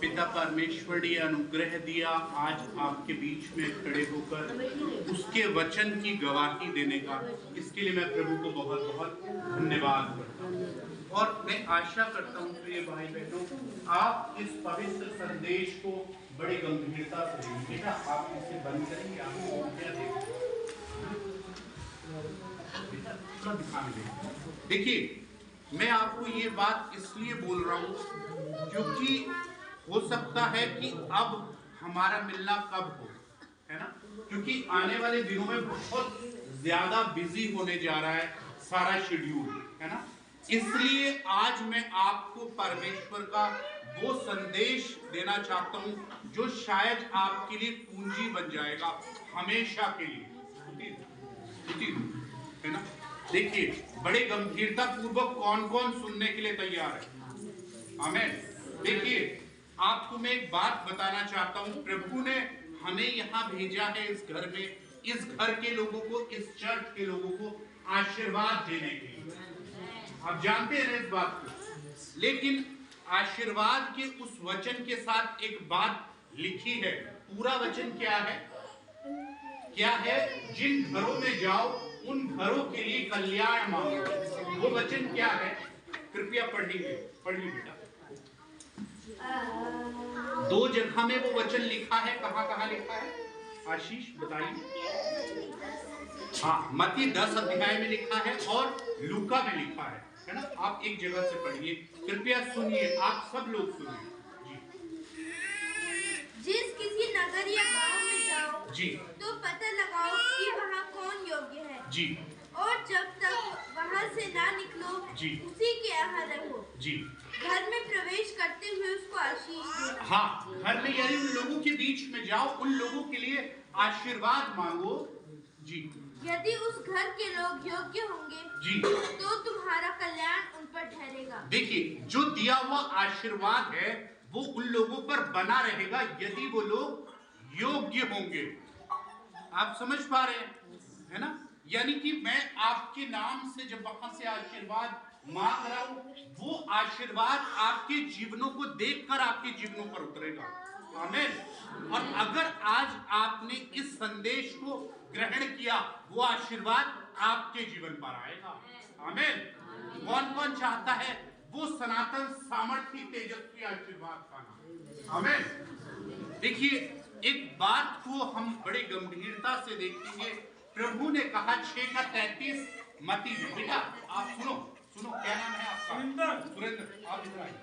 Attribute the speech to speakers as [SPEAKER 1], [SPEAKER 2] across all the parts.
[SPEAKER 1] पिता परमेश्वर ने अनुग्रह दिया आज आपके बीच में खड़े होकर उसके वचन की गवाही देने का, इसके लिए मैं प्रभु को बहुत बहुत धन्यवाद करता हूँ। और मैं आशा करता हूँ प्रिय भाई बहनों, आप इस पवित्र संदेश को बड़ी गंभीरता से लेंगे। बेटा आप इसे बंद करेंगे, आपको क्या देखिए, मैं आपको ये बात इसलिए बोल रहा हूँ क्योंकि हो सकता है कि अब हमारा मिलना कब हो, है ना, क्योंकि आने वाले दिनों में बहुत ज्यादा बिजी होने जा रहा है सारा शेड्यूल, है ना। इसलिए आज मैं आपको परमेश्वर का वो संदेश देना चाहता हूं जो शायद आपके लिए पूंजी बन जाएगा हमेशा के लिए, है ना। देखिए, बड़े गंभीरता पूर्वक कौन कौन सुनने के लिए तैयार है। आमीन। देखिए, आपको मैं एक बात बताना चाहता हूं, प्रभु ने हमें यहां भेजा है इस घर में, इस घर के लोगों को, इस चर्च के लोगों को आशीर्वाद देने के लिए। आप जानते हैं इस बात को, लेकिन आशीर्वाद के उस वचन के साथ एक बात लिखी है। पूरा वचन क्या है? क्या है? जिन घरों में जाओ उन घरों के लिए कल्याण मांगो। वो वचन क्या है? कृपया पढ़िए बेटा। 2 जगह में वो वचन लिखा है। कहां लिखा है? आशीष बताइए। हाँ, मत्ती 10 अध्याय में लिखा है और लूका में लिखा है ना। आप एक जगह से पढ़िए, कृपया सुनिए, आप सब लोग सुनिए जी।
[SPEAKER 2] जिस किसी नगर या गांव में जाओ
[SPEAKER 1] जी,
[SPEAKER 2] तो पता लगाओ कि वहाँ कौन योग्य है
[SPEAKER 1] जी,
[SPEAKER 2] और जब तक वहाँ से ना निकलो
[SPEAKER 1] जी,
[SPEAKER 2] उसी के यहाँ रहो
[SPEAKER 1] जी।
[SPEAKER 2] घर में प्रवेश करते हुए उसको आशीष दो।
[SPEAKER 1] हाँ, घर में यानी उन लोगों के बीच में जाओ, उन लोगों के लिए आशीर्वाद मांगो जी।
[SPEAKER 2] यदि उस घर के लोग योग्य होंगे
[SPEAKER 1] जी,
[SPEAKER 2] तो तुम्हारा कल्याण उन पर ठहरेगा।
[SPEAKER 1] देखिए, जो दिया हुआ आशीर्वाद है वो उन लोगों पर बना रहेगा यदि वो लोग योग्य होंगे। आप समझ पा रहे हैं, है ना। यानी कि मैं आपके नाम से जब वहां से आशीर्वाद मांग रहा हूं, वो आशीर्वाद आपके जीवनों को देखकर आपके जीवनों पर उतरेगा। आमीन। और अगर आज आपने इस संदेश को ग्रहण किया, वो आशीर्वाद आपके जीवन पर आएगा। आमीन। कौन कौन चाहता है वो सनातन सामर्थ्य तेजस्वी आशीर्वाद पाना? आमीन। देखिए, एक बात को हम बड़ी गंभीरता से देखेंगे। प्रभु ने कहा 6 का 33 मत्ती में। बेटा आप सुनो, क्या नाम है आपका? सुरेंद्र। आप इधर आइए।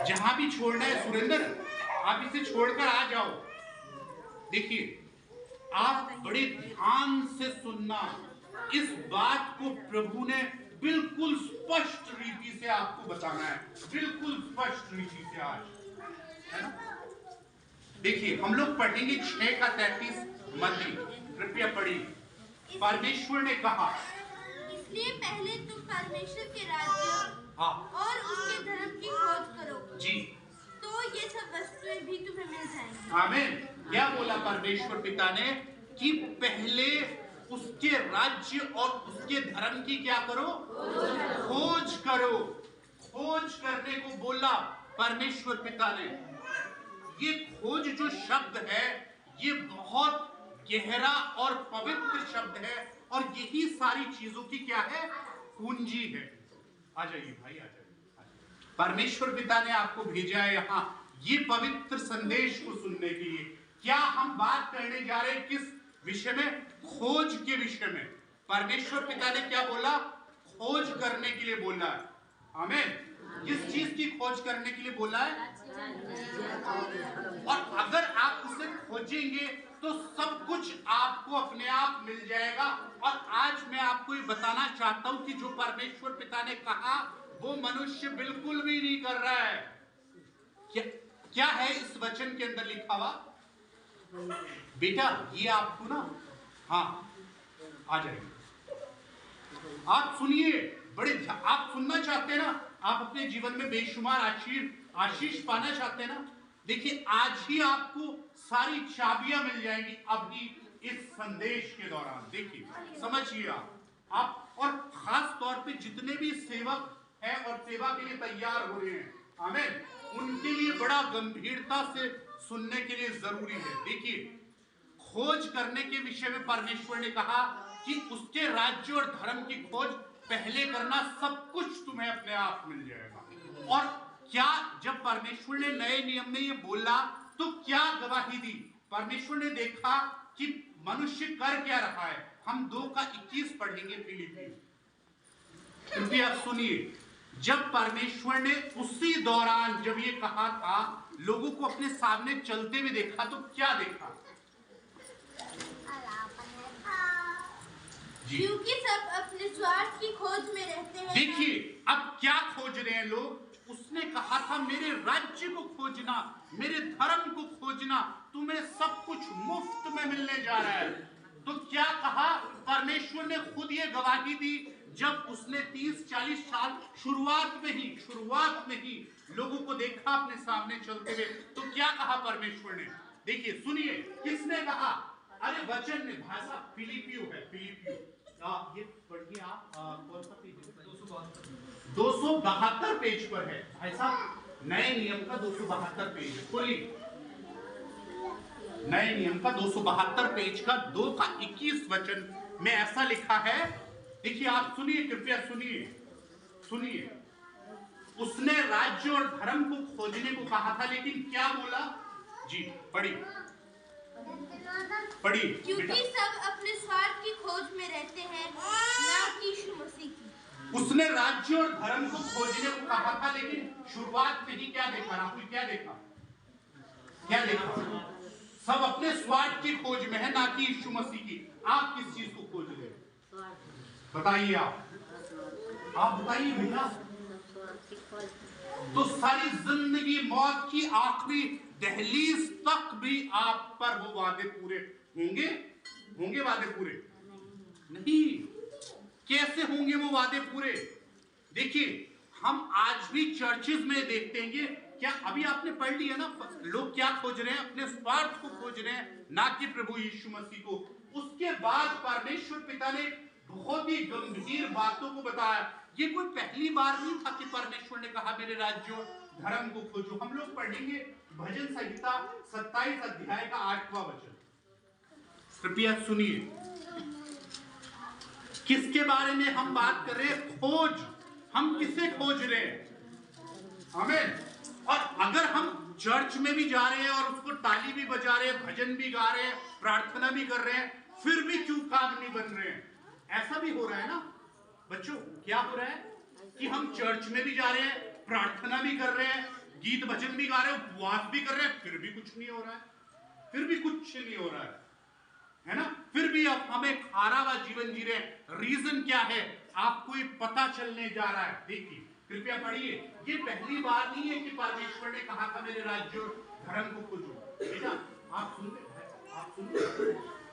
[SPEAKER 1] जहां भी छोड़ना है सुरेंद्र, आप इसे छोड़कर आ जाओ। देखिए, आप बड़े ध्यान से सुनना। इस बात को प्रभु ने बिल्कुल स्पष्ट रीति से आपको बताना है, बिल्कुल स्पष्ट रीति से आज, है ना। देखिए, हम लोग पढ़ेंगे 6 का 33 मत्ती, कृपया पढ़िए। परमेश्वर ने कहा,
[SPEAKER 2] इसलिए पहले तुम परमेश्वर के राज्य
[SPEAKER 1] हाँ,
[SPEAKER 2] और उसके धर्म की खोज करो
[SPEAKER 1] जी,
[SPEAKER 2] तो ये सब वस्तुएं भी तुम्हें मिल जाएंगी।
[SPEAKER 1] आमीन। क्या बोला परमेश्वर पिता ने? कि पहले उसके राज्य और उसके धर्म की क्या करो? खोज करो। खोज करने को बोला परमेश्वर पिता ने। ये खोज जो शब्द है, ये बहुत गहरा और पवित्र शब्द है, और यही सारी चीजों की क्या है? पूंजी है। आ जाइए भाई, आ जाइए। परमेश्वर पिता ने आपको भेजा है यहाँ ये पवित्र संदेश को सुनने के लिए। क्या हम बात करने जा रहे हैं? किस विषय में? खोज के विषय में। परमेश्वर पिता ने क्या बोला? खोज करने के लिए बोला है। आमीन। किस चीज की खोज करने के लिए बोला है? और अगर आप उसे खोजेंगे तो सब कुछ आपको अपने आप मिल जाएगा। और आज मैं आपको ये बताना चाहता हूं कि जो परमेश्वर पिता ने कहा वो मनुष्य बिल्कुल भी नहीं कर रहा है। क्या है इस वचन के अंदर लिखा हुआ? बेटा ये आपको ना, हाँ आ जाएगा, आप सुनिए। बड़े आप सुनना चाहते हैं ना, आप अपने जीवन में बेशुमार आशीष पाना चाहते हैं ना। देखिए, आज ही आपको सारी चाबियां मिल जाएंगी अभी इस संदेश के दौरान। देखिए, समझिए आप और खास तौर पे जितने भी सेवक हैं और सेवा के लिए तैयार हो रहे हैं, आमीन, उनके लिए बड़ा गंभीरता से सुनने के लिए जरूरी है। देखिए, खोज करने के विषय में परमेश्वर ने कहा कि उसके राज्य और धर्म की खोज पहले करना, सब कुछ तुम्हें अपने आप मिल जाएगा। और क्या जब परमेश्वर ने नए नियम में ये बोला तो क्या गवाही दी? परमेश्वर ने देखा कि मनुष्य कर क्या रहा है। हम 2:21 पढ़ेंगे फिलिपियों। कृपया सुनिए, जब परमेश्वर ने उसी दौरान जब ये कहा था, लोगों को अपने सामने चलते हुए देखा तो क्या देखा?
[SPEAKER 2] क्योंकि सब अपने स्वार्थ की खोज में रहते हैं।
[SPEAKER 1] देखिए, अब क्या खोज रहे हैं लोग? उसने कहा था मेरे राज्य को खोजना, मेरे धर्म को खोजना, तुम्हें सब कुछ मुफ्त में मिलने जा रहा है। तो क्या कहा? परमेश्वर ने खुद ये गवाही दी जब उसने 30-40 साल शुरुआत में ही लोगों को देखा अपने सामने चलते हुए। तो क्या कहा परमेश्वर ने? देखिए, सुनिए, किसने कहा? अरे वचन ने, भाषा फिलिपियो है, फिलिपियो। ये पढ़िए आप, कौन सा पेज है? 272 पेज पर है भाई साहब, नए नियम का 272 पेज है। खोलिए, नए नियम का 272 पेज का 2:21 वचन में ऐसा लिखा है। देखिए, आप सुनिए, कृपया सुनिए। उसने राज्य और धर्म को खोजने को कहा था, लेकिन क्या बोला? जी पढ़िए।
[SPEAKER 2] क्योंकि सब अपने स्वार्थ की खोज में रहते हैं, ना कि यीशु मसीह की।
[SPEAKER 1] उसने राज्य और धर्म को खोजने को कहा था, लेकिन शुरुआत में ही क्या देखा? राहुल, क्या देखा? सब अपने स्वार्थ की खोज में है, ना कि यीशु मसीह की। आप किस चीज को खोज रहे हैं? बताइए, आप बताइए भैया। तो सारी जिंदगी, मौत की आखिरी दहलीज तक भी आप पर वो वादे पूरे होंगे वादे पूरे नहीं। कैसे होंगे वो वादे पूरे? देखिए, हम आज भी चर्चेज में देखते हैं, क्या अभी आपने पढ़ लिया ना, लोग क्या खोज रहे हैं? अपने स्वार्थ को खोज रहे हैं, ना कि प्रभु यीशु मसीह को। उसके बाद परमेश्वर पिता ने बहुत ही गंभीर बातों को बताया। ये कोई पहली बार नहीं था कि परमेश्वर ने कहा मेरे राज्य धर्म को खोजो। हम लोग पढ़ेंगे भजन संहिता 27 अध्याय का 8वां वचन। कृपया सुनिए, किसके बारे में हम बात कर रहे हैं? खोज। हम किसे खोज रहे हैं? आमीन। और अगर हम चर्च में भी जा रहे हैं और उसको ताली भी बजा रहे हैं, भजन भी गा रहे हैं, प्रार्थना भी कर रहे हैं, फिर भी क्यों काम नहीं बन रहे हैं? ऐसा भी हो रहा है ना बच्चों? क्या हो रहा है कि हम चर्च में भी जा रहे हैं, प्रार्थना भी कर रहे हैं, गीत भजन भी गा रहे हैं, उपवास भी कर रहे हैं, फिर भी कुछ नहीं हो रहा है ना? फिर भी अब हमें खारा हुआ जीवन जी रहे हैं। रीजन क्या है? आपको ये पता चलने जा रहा है। देखिए, कृपया पढ़िए। ये पहली बार नहीं है कि परमेश्वर ने कहा था मेरे राज्य और धर्म को खोजो। बेटा, आप सुनिए,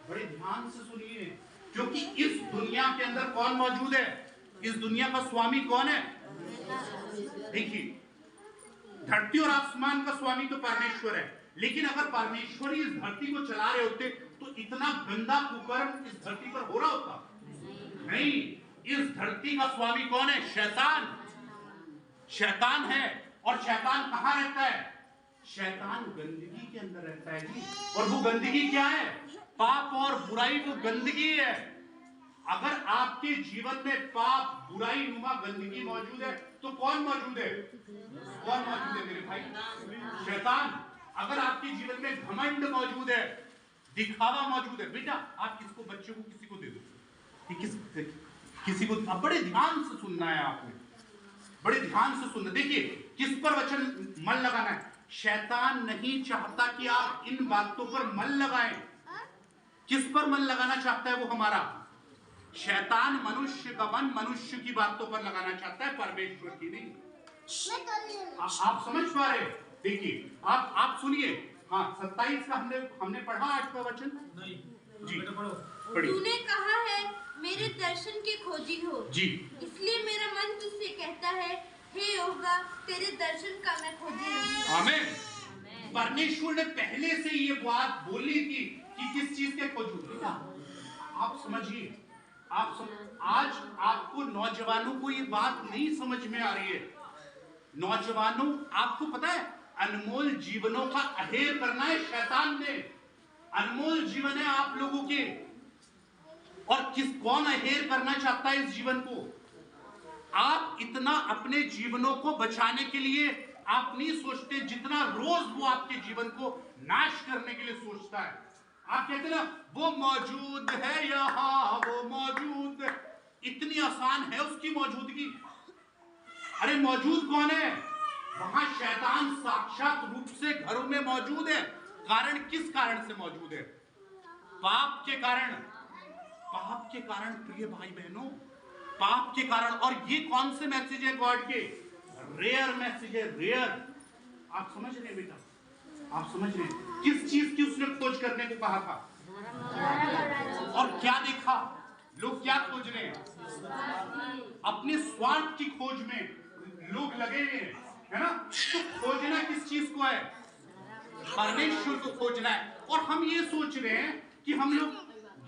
[SPEAKER 1] बड़े ध्यान से सुनिए, क्योंकि इस दुनिया के अंदर कौन मौजूद है? इस दुनिया का स्वामी कौन है? देखिए, धरती और आसमान का स्वामी तो परमेश्वर है, लेकिन अगर परमेश्वर ही इस धरती को चला रहे होते तो इतना गंदा कुकर्म इस धरती पर हो रहा होता? नहीं। इस धरती का स्वामी कौन है? शैतान है। और शैतान कहां रहता है? शैतान गंदगी के अंदर रहता है जी। और वो गंदगी क्या है? पाप और बुराई वो गंदगी है। अगर आपके जीवन में पाप, बुराई नुमा गंदगी मौजूद है तो कौन मौजूद है? मेरे भाई? शैतान। अगर आपके जीवन में घमंड मौजूद है, दिखावा मौजूद है, बेटा आप किसको, बच्चे को किसी को दे दो, किसी को। अब बड़े ध्यान से सुनना है आपने, बड़े ध्यान से सुनना। देखिए, किस पर वचन मन लगाना है? शैतान नहीं चाहता कि आप इन बातों पर मन लगाएं। किस पर मन लगाना चाहता है वो? हमारा शैतान मनुष्य का मन मनुष्य की बातों पर लगाना चाहता है, परमेश्वर की नहीं। आप समझ पा रहे? देखिए, आप सुनिए। हाँ, 27 का हमने पढ़ा 8वां वचन। नहीं जी, पढ़िए।
[SPEAKER 2] तूने कहा है मेरे दर्शन के खोजी हो
[SPEAKER 1] जी,
[SPEAKER 2] इसलिए मेरा मन तुझसे कहता है, हे यहोवा, तेरे दर्शन का मैं खोजी रहूंगा।
[SPEAKER 1] आमीन। परमेश्वर ने पहले से ये बात बोली थी कि किस चीज के खोजो। आप समझिए, आज आपको नौजवानों को ये बात नहीं समझ में आ रही है। नौजवानों, आपको पता है अनमोल जीवनों का अहेर करना है शैतान ने। अनमोल जीवन है आप लोगों के, और कौन अहेर करना चाहता है इस जीवन को? आप इतना अपने जीवनों को बचाने के लिए आप नहीं सोचते जितना रोज वो आपके जीवन को नाश करने के लिए सोचता है। आप कहते ना वो मौजूद है यहाँ, वो मौजूद, इतनी आसान है उसकी मौजूदगी। अरे मौजूद कौन है? वहां शैतान साक्षात रूप से घरों में मौजूद है। कारण किस कारण से मौजूद है? पाप के कारण। पाप के कारण प्रिय भाई बहनों, पाप के कारण। और ये कौन से मैसेज है गॉड के? रेयर मैसेज है, रेयर। आप समझ रहे हैं बेटा? आप समझ रहे हैं किस चीज की उसने खोज करने को कहा था? और क्या देखा? लोग क्या खोज रहे हैं? अपने स्वार्थ की खोज में लोग लगे हुए हैं, है ना? तो खोजना किस चीज को है? परमेश्वर को खोजना है। और हम ये सोच रहे हैं कि हम लोग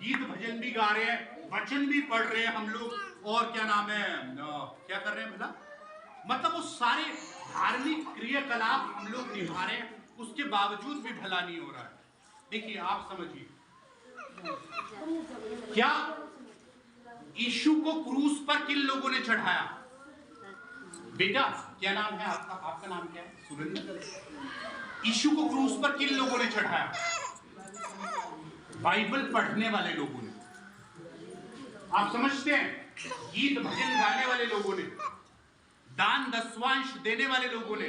[SPEAKER 1] गीत भजन भी गा रहे हैं, वचन भी पढ़ रहे हैं हम लोग, और क्या नाम है, क्या कर रहे हैं भला, मतलब वो सारे धार्मिक क्रियाकलाप हम लोग निभा रहे हैं, उसके बावजूद भी भला नहीं हो रहा है। देखिए आप समझिए, क्या यीशु को क्रूस पर किन लोगों ने चढ़ाया? बेटा क्या नाम है आपका? आपका नाम क्या है? सुरेंद्र। यीशु को क्रूस पर किन लोगों ने चढ़ाया? बाइबल पढ़ने वाले लोगों ने। आप समझते हैं? गीत भजन गाने वाले लोगों ने, दान दसवांश देने वाले लोगों ने।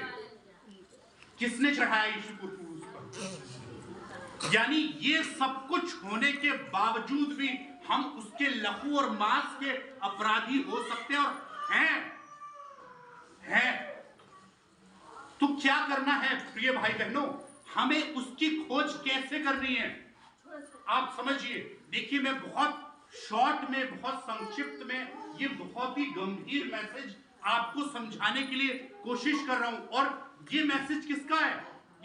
[SPEAKER 1] किसने चढ़ाया यीशु को क्रूस पर? यानी ये सब कुछ होने के बावजूद भी हम उसके लहू और मांस के अपराधी हो सकते हैं, और हैं। तो क्या करना है प्रिय भाई बहनों? हमें उसकी खोज कैसे करनी है? आप समझिए। देखिए मैं बहुत शॉर्ट में, बहुत संक्षिप्त में, ये बहुत ही गंभीर मैसेज आपको समझाने के लिए कोशिश कर रहा हूं। और ये मैसेज किसका है?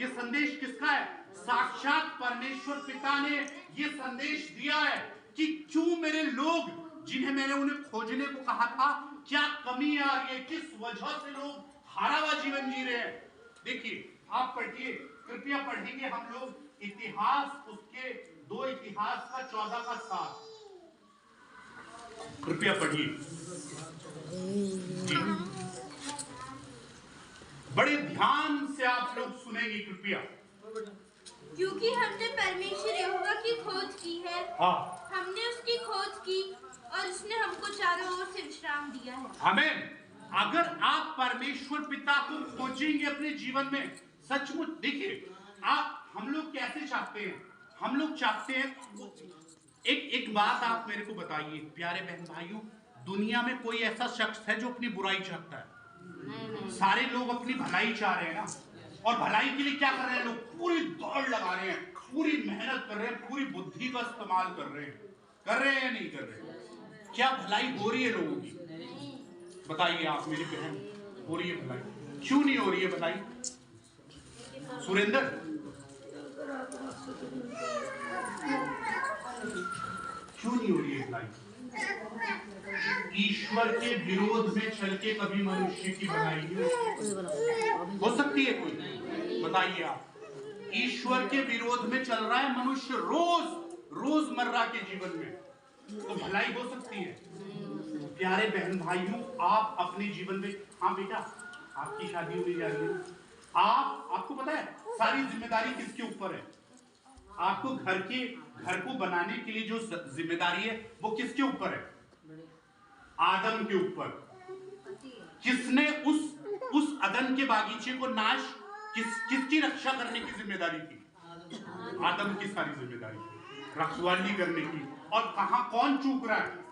[SPEAKER 1] ये संदेश किसका है? साक्षात परमेश्वर पिता ने ये संदेश दिया है कि क्यों मेरे लोग, जिन्हें मैंने उन्हें खोजने को कहा था, क्या कमी आ रही है, किस वजह से लोग हारा हुआ जीवन जी रहे हैं। देखिए आप पढ़िए, कृपया पढ़ेंगे हम लोग इतिहास, उसके 2 इतिहास का 14 का 7। कृपया पढ़िए जी, बड़े ध्यान से आप लोग सुनेंगे कृपया।
[SPEAKER 2] क्योंकि हमने परमेश्वर यहोवा की खोज की है।
[SPEAKER 1] हाँ,
[SPEAKER 2] हमने उसकी खोज की और उसने हमको चारों ओर से विश्राम दिया है।
[SPEAKER 1] आमीन। अगर आप परमेश्वर पिता को खोजेंगे अपने जीवन में, सचमुच देखिए, आप, हम लोग कैसे चाहते हैं? हम लोग चाहते हैं, एक बात आप मेरे को बताइए प्यारे बहन भाइयों, दुनिया में कोई ऐसा शख्स है जो अपनी बुराई चाहता है? सारे लोग अपनी भलाई चाह रहे हैं ना। और भलाई के लिए क्या कर रहे हैं लोग? पूरी दौड़ लगा रहे हैं, पूरी मेहनत कर रहे हैं, पूरी बुद्धि का इस्तेमाल कर रहे हैं। कर रहे हैं या नहीं कर रहे? क्या भलाई हो रही है लोगों की? बताइए आप मेरी बहन, हो रही है भलाई? क्यों नहीं हो रही है भलाई? सुरेंद्र, क्यों नहीं हो रही है भलाई? ईश्वर के विरोध में चल के कभी मनुष्य की भलाई नहीं हो सकती है? कोई बताइए आप। ईश्वर के विरोध में चल रहा है मनुष्य रोजमर्रा के जीवन में, तो भलाई हो सकती है? प्यारे बहन भाइयों, आप अपने जीवन में, हाँ बेटा आपकी शादी होने जा रही है, आपको पता है सारी जिम्मेदारी किसके ऊपर है? आपको घर को बनाने के लिए जो जिम्मेदारी है वो किसके ऊपर है? आदम के ऊपर। किसने उस अदन के बागीचे को नाश, किसकी रक्षा करने की जिम्मेदारी थी? आदम की सारी जिम्मेदारी, रखवाली करने की। और कौन चूक रहा है?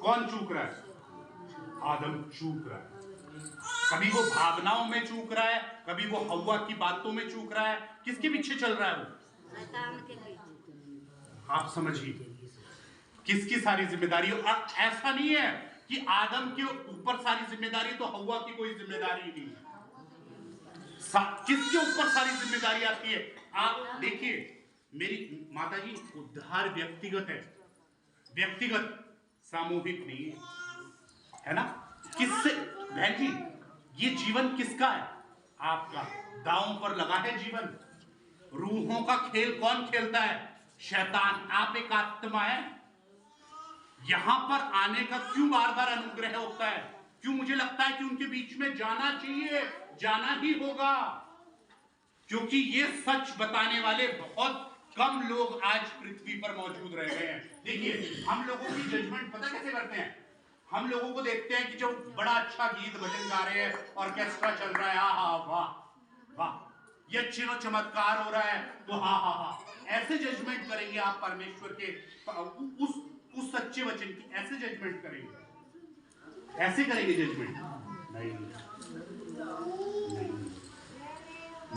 [SPEAKER 1] कौन चूक रहा है? आदम चूक रहा है। कभी वो भावनाओं में चूक रहा है, कभी वो हव्वा की बातों में चूक रहा है। किसके पीछे चल रहा है वो? आप समझिए किसकी सारी जिम्मेदारी। और ऐसा नहीं है कि आदम के ऊपर सारी जिम्मेदारी तो हव्वा की कोई जिम्मेदारी नहीं है। किसके ऊपर सारी जिम्मेदारी आती है? आप देखिए मेरी माता जी, उद्धार व्यक्तिगत है, व्यक्तिगत। सामूहिक नहीं है ना? किससे बहन जी, ये जीवन किसका है? आपका। दांव पर लगा है जीवन। रूहों का खेल कौन खेलता है? शैतान। आप एक आत्मा है। यहां पर आने का क्यों बार बार अनुग्रह होता है? क्यों मुझे लगता है कि उनके बीच में जाना चाहिए, जाना ही होगा? क्योंकि ये सच बताने वाले बहुत कम लोग आज पृथ्वी पर मौजूद रह गए हैं। देखिए, हम लोगों की जजमेंट पता कैसे करते हैं? हम लोगों को देखते हैं कि जब बड़ा अच्छा गीत भजन गा रहे हैं, ऑर्केस्ट्रा चल रहा है, हा वाह वाह, ये चिन्ह चमत्कार हो रहा है, तो हा, ऐसे जजमेंट करेंगे आप परमेश्वर के उस सच्चे वचन की? ऐसे जजमेंट करेंगे? ऐसे करेंगे जजमेंट? नहीं,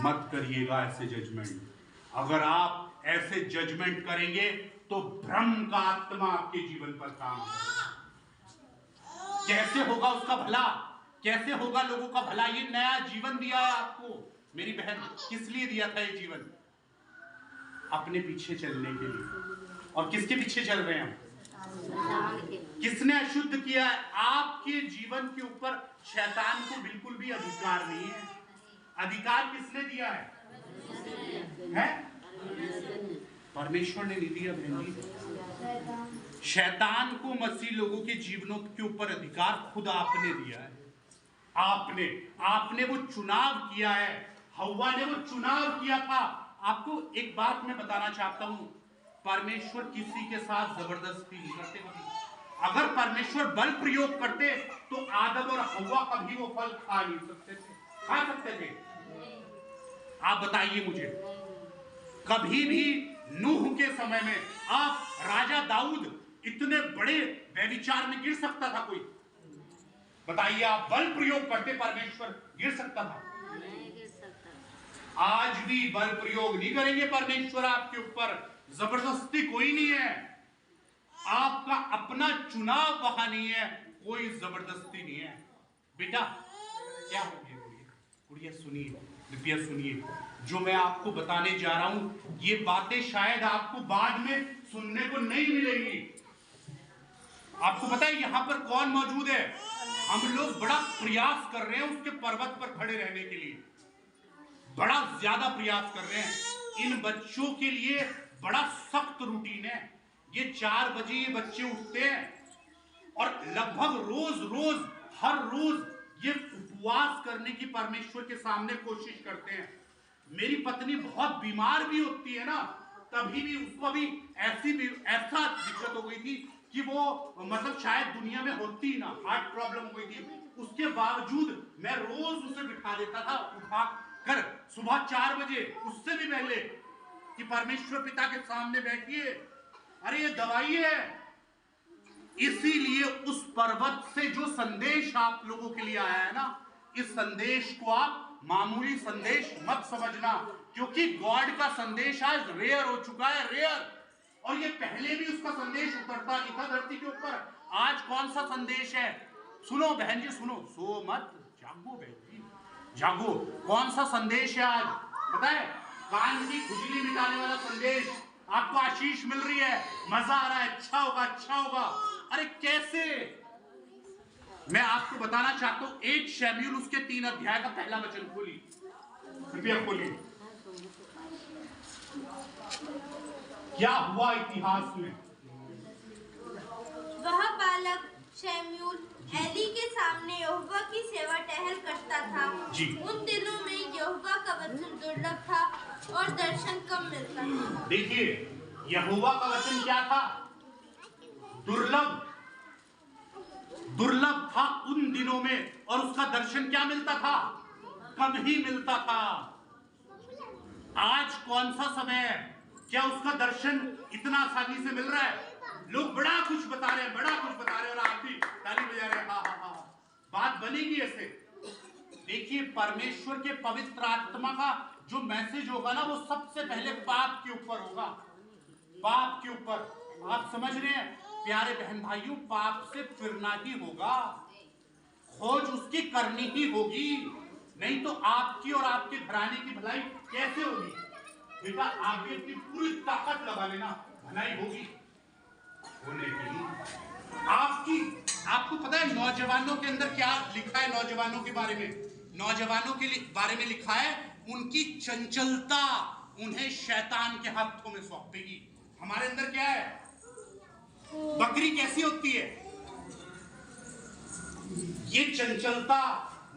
[SPEAKER 1] मत करिएगा ऐसे जजमेंट। अगर आप ऐसे जजमेंट करेंगे तो भ्रम का आत्मा आपके जीवन पर काम करेगा। कैसे होगा उसका भला? कैसे होगा लोगों का भला? ये नया जीवन दिया है आपको मेरी बहन। किस लिए दिया था ये जीवन? अपने पीछे चलने के लिए। और किसके पीछे चल रहे हैं हम? किसने अशुद्ध किया है? आपके जीवन के ऊपर शैतान को बिल्कुल भी अधिकार नहीं है। अधिकार किसने दिया है? परमेश्वर ने नहीं दिया बहन जी। शैतान को मसीह लोगों के जीवनों के ऊपर अधिकार खुद आपने दिया है। आपने वो चुनाव किया है। हव्वा ने वो चुनाव किया था। आपको एक बात मैं बताना चाहता हूं, परमेश्वर किसी के साथ जबरदस्ती नहीं करते कभी। अगर परमेश्वर बल प्रयोग करते तो आदम और हव्वा कभी वो फल खा नहीं सकते थे। खा सकते थे? आप बताइए मुझे। कभी भी नूह के समय में आप राजा दाऊद इतने बड़े व्यभिचार में गिर सकता था कोई? बताइए, आप बल प्रयोग करते परमेश्वर गिर सकता था? नहीं गिर सकता। आज भी बल प्रयोग नहीं करेंगे परमेश्वर आपके ऊपर। जबरदस्ती कोई नहीं है। आपका अपना चुनाव वहां नहीं है। कोई जबरदस्ती नहीं है। बेटा क्या हो गया? गुड़िया सुनिए, कृपया सुनिए। जो मैं आपको बताने जा रहा हूं, ये बातें शायद आपको बाद में सुनने को नहीं मिलेंगी। आपको पता है यहां पर कौन मौजूद है? हम लोग बड़ा प्रयास कर रहे हैं उसके पर्वत पर खड़े रहने के लिए। बड़ा ज्यादा प्रयास कर रहे हैं। इन बच्चों के लिए बड़ा सख्त रूटीन है। ये 4 बजे ये बच्चे उठते हैं और लगभग रोज हर रोज ये उपवास करने की परमेश्वर के सामने कोशिश करते हैं। मेरी पत्नी बहुत बीमार भी होती है ना, तभी भी उसको भी ऐसा दिक्कत हो गई थी कि वो मतलब शायद दुनिया में होती ना, हार्ट प्रॉब्लम हो गई थी। उसके बावजूद मैं रोज उसे बिठा देता था, उठा कर सुबह 4 बजे, उससे भी पहले, कि परमेश्वर पिता के सामने बैठिए। अरे ये दवाई है। इसीलिए उस पर्वत से जो संदेश आप लोगों के लिए आया है ना, इस संदेश को आप मामूली संदेश मत समझना, क्योंकि गॉड का संदेश आज रेयर हो चुका है, रेयर। और ये पहले भी उसका संदेश उतरता नहीं था धरती के ऊपर। आज कौन सा संदेश है? सुनो बहन जी, सुनो। सो मत, जागो बहन जी, जागो। कौन सा संदेश है आज? पता है? कान की खुजली मिटाने वाला संदेश। आपको आशीष मिल रही है, मजा आ रहा है, अच्छा होगा, अच्छा होगा। अरे कैसे? मैं आपको बताना चाहता हूं। 1 शमूएल उसके 3 अध्याय का पहला वचन खोली, कृपया खोलिए। क्या हुआ इतिहास में?
[SPEAKER 2] वह बालक शमूएल एली के सामने यहोवा की सेवा टहल करता था। उन दिनों में यहोवा का वचन दुर्लभ था और दर्शन कम मिलता था।
[SPEAKER 1] देखिए, यहोवा का वचन क्या था? दुर्लभ था उन दिनों में, और उसका दर्शन क्या मिलता था? कम ही मिलता था। आज कौन सा समय है? क्या उसका दर्शन इतना आसानी से मिल रहा है? लोग बड़ा कुछ बता रहे हैं, बड़ा कुछ बता रहे हैं, और आप भी ताली बजा रहे हैं, हाँ हाँ हाँ। बात बनेगी ऐसे। देखिए, परमेश्वर के पवित्र आत्मा का जो मैसेज होगा ना, वो सबसे पहले पाप के ऊपर होगा। पाप के ऊपर। आप समझ रहे हैं प्यारे बहन भाइयों? पाप से फिरना ही होगा, खोज उसकी करनी ही होगी, नहीं तो आपकी और आपके घराने की भलाई कैसे होगी? बेटा, आप भी अपनी पूरी ताकत लगा लेना, भलाई होगी होने की। आपको पता है नौजवानों के अंदर क्या लिखा है? नौजवानों के बारे में, नौजवानों के बारे में लिखा है, उनकी चंचलता उन्हें शैतान के हाथों में सौंपेगी। हमारे अंदर क्या है? बकरी कैसी होती है? ये चंचलता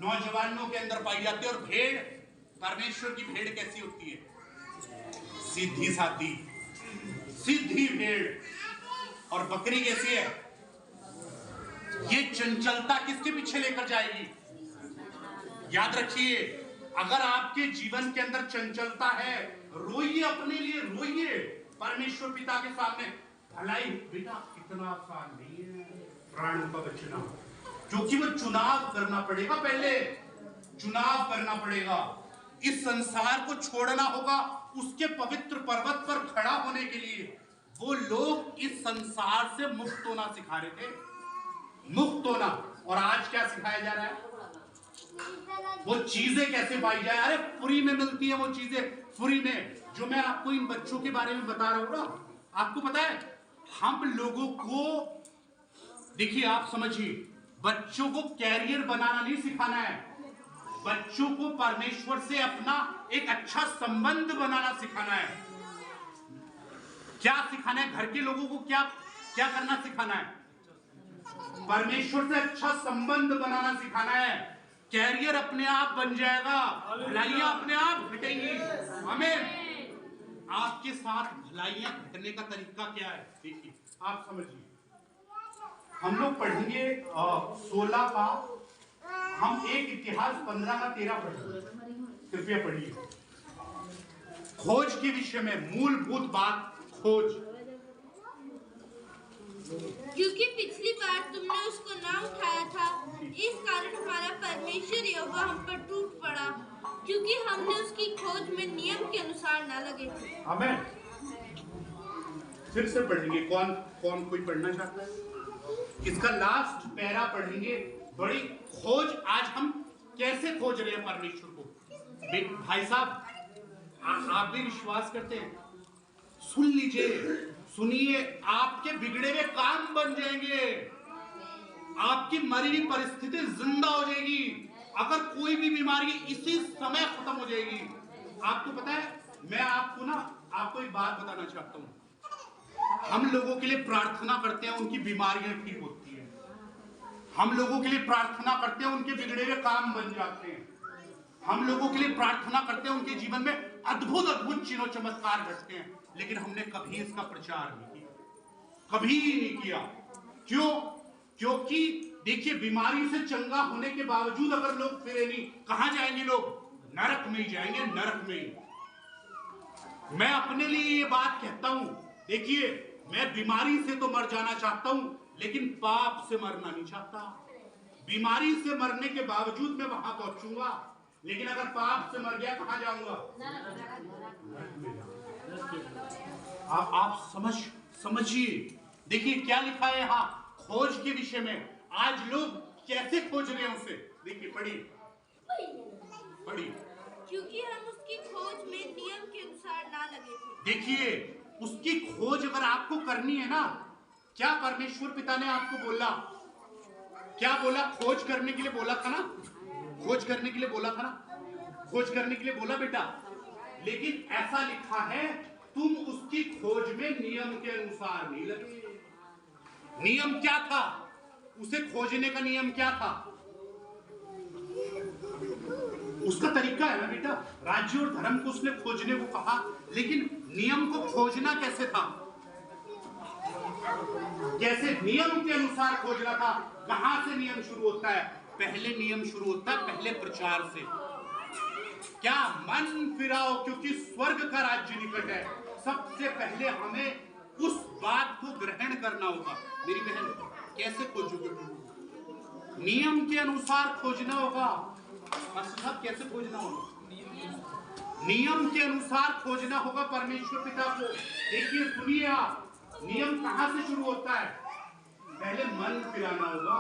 [SPEAKER 1] नौजवानों के अंदर पाई जाती है। और भेड़, परमेश्वर की भेड़ कैसी होती है? सीधी सादी, सीधी भेड़। और बकरी कैसी है? ये चंचलता किसके पीछे लेकर जाएगी? याद रखिए, अगर आपके जीवन के अंदर चंचलता है, रोइए अपने लिए, रोइए परमेश्वर पिता के सामने। भलाई बेटा इतना आसान नहीं है प्राणों का बचना, क्योंकि वो चुनाव करना पड़ेगा, पहले चुनाव करना पड़ेगा। इस संसार को छोड़ना होगा, उसके पवित्र पर्वत पर खड़ा होने के लिए। वो लोग इस संसार से मुक्त होना सिखा रहे थे, मुक्त होना। और आज क्या सिखाया जा रहा है? वो चीजें कैसे पाई जाए। अरे फ्री में मिलती है वो चीजें, फ्री में। जो मैं आपको इन बच्चों के बारे में बता रहा हूं ना, आपको पता है, हम लोगों को, देखिए आप समझिए, बच्चों को कैरियर बनाना नहीं सिखाना है, बच्चों को परमेश्वर से अपना एक अच्छा संबंध बनाना सिखाना है। क्या सिखाना है? घर के लोगों को क्या क्या करना सिखाना है? परमेश्वर से अच्छा संबंध बनाना सिखाना है। कैरियर अपने आप बन जाएगा, भलाइयां अपने आप घटेंगी। हमें आपके साथ भलाइयां घटने का तरीका क्या है? देखिए आप समझिए, हम लोग पढ़ेंगे 16 का, हम एक इतिहास 15 का 13 पढ़ेंगे। कृपया पढ़िए। खोज के विषय में मूलभूत बात, खोज।
[SPEAKER 2] क्योंकि पिछली बार तुमने उसको ना उठाया था, इस कारण हमारा परमेश्वर यहोवा हम पर टूट पड़ा, क्योंकि हमने उसकी खोज में नियम के अनुसार ना लगे थे।
[SPEAKER 1] आमीन। फिर से पढ़ेंगे। कौन कौन कोई पढ़ना चाहता है? इसका लास्ट पैरा पढ़ेंगे। बड़ी खोज। आज हम कैसे खोज रहे हैं परमेश्वर को? भाई साहब, आप भी विश्वास करते हैं? सुन लीजिए, सुनिए, आपके बिगड़े हुए काम बन जाएंगे, आपकी मरी हुई परिस्थिति जिंदा हो जाएगी, अगर कोई भी बीमारी इसी समय खत्म हो जाएगी। आपको पता है, मैं आपको एक बात बताना चाहता हूं। हम लोगों के लिए प्रार्थना करते हैं, उनकी बीमारियां ठीक होती हैं। हम लोगों के लिए प्रार्थना करते हैं, उनके बिगड़े हुए काम बन जाते हैं। हम लोगों के लिए प्रार्थना करते हैं, उनके जीवन में अद्भुत अद्भुत चिन्ह चमत्कार घटते हैं। लेकिन हमने कभी इसका प्रचार नहीं किया, कभी नहीं किया। क्यों? क्योंकि देखिए, बीमारी से चंगा होने के बावजूद अगर लोग फिरे नहीं, कहां जाएंगे लोग? नरक में ही जाएंगे, नरक में ही। मैं अपने लिए ये बात कहता हूं, देखिए, मैं बीमारी से तो मर जाना चाहता हूं, लेकिन पाप से मरना नहीं चाहता। बीमारी से मरने के बावजूद मैं वहां पहुंचूंगा, लेकिन अगर पाप से मर गया कहां जाऊंगा? आप समझिए। देखिए क्या लिखा है यहाँ खोज के विषय में। आज लोग कैसे खोज रहे हैं उसे? देखिए, पढ़िए।
[SPEAKER 2] क्योंकि हम उसकी खोज में नियम के अनुसार ना लगे थे।
[SPEAKER 1] देखिए, उसकी खोज अगर आपको करनी है ना, क्या परमेश्वर पिता ने आपको बोला? क्या बोला? खोज करने के लिए बोला था ना, खोज करने के लिए बोला था ना, खोज करने के लिए बोला बेटा। लेकिन ऐसा लिखा है, तुम उसकी खोज में नियम के अनुसार नहीं लगे। नियम क्या था? उसे खोजने का नियम क्या था? उसका तरीका है ना बेटा, राज्य और धर्म को उसने खोजने को कहा, लेकिन नियम को खोजना कैसे था? कैसे? नियम के अनुसार खोजना था। कहां से नियम शुरू होता है? पहले नियम शुरू होता है पहले प्रचार से। क्या? मन फिराओ, क्योंकि स्वर्ग का राज्य निकट है। सबसे पहले हमें उस बात को ग्रहण करना होगा। मेरी बहन, कैसे खोजोगे? नियम के अनुसार खोजना होगा। साहब, कैसे खोजना होगा? नियम के अनुसार खोजना होगा परमेश्वर पिता को। देखिए, सुनिए आप, नियम कहां से शुरू होता है? पहले मन फिराना होगा,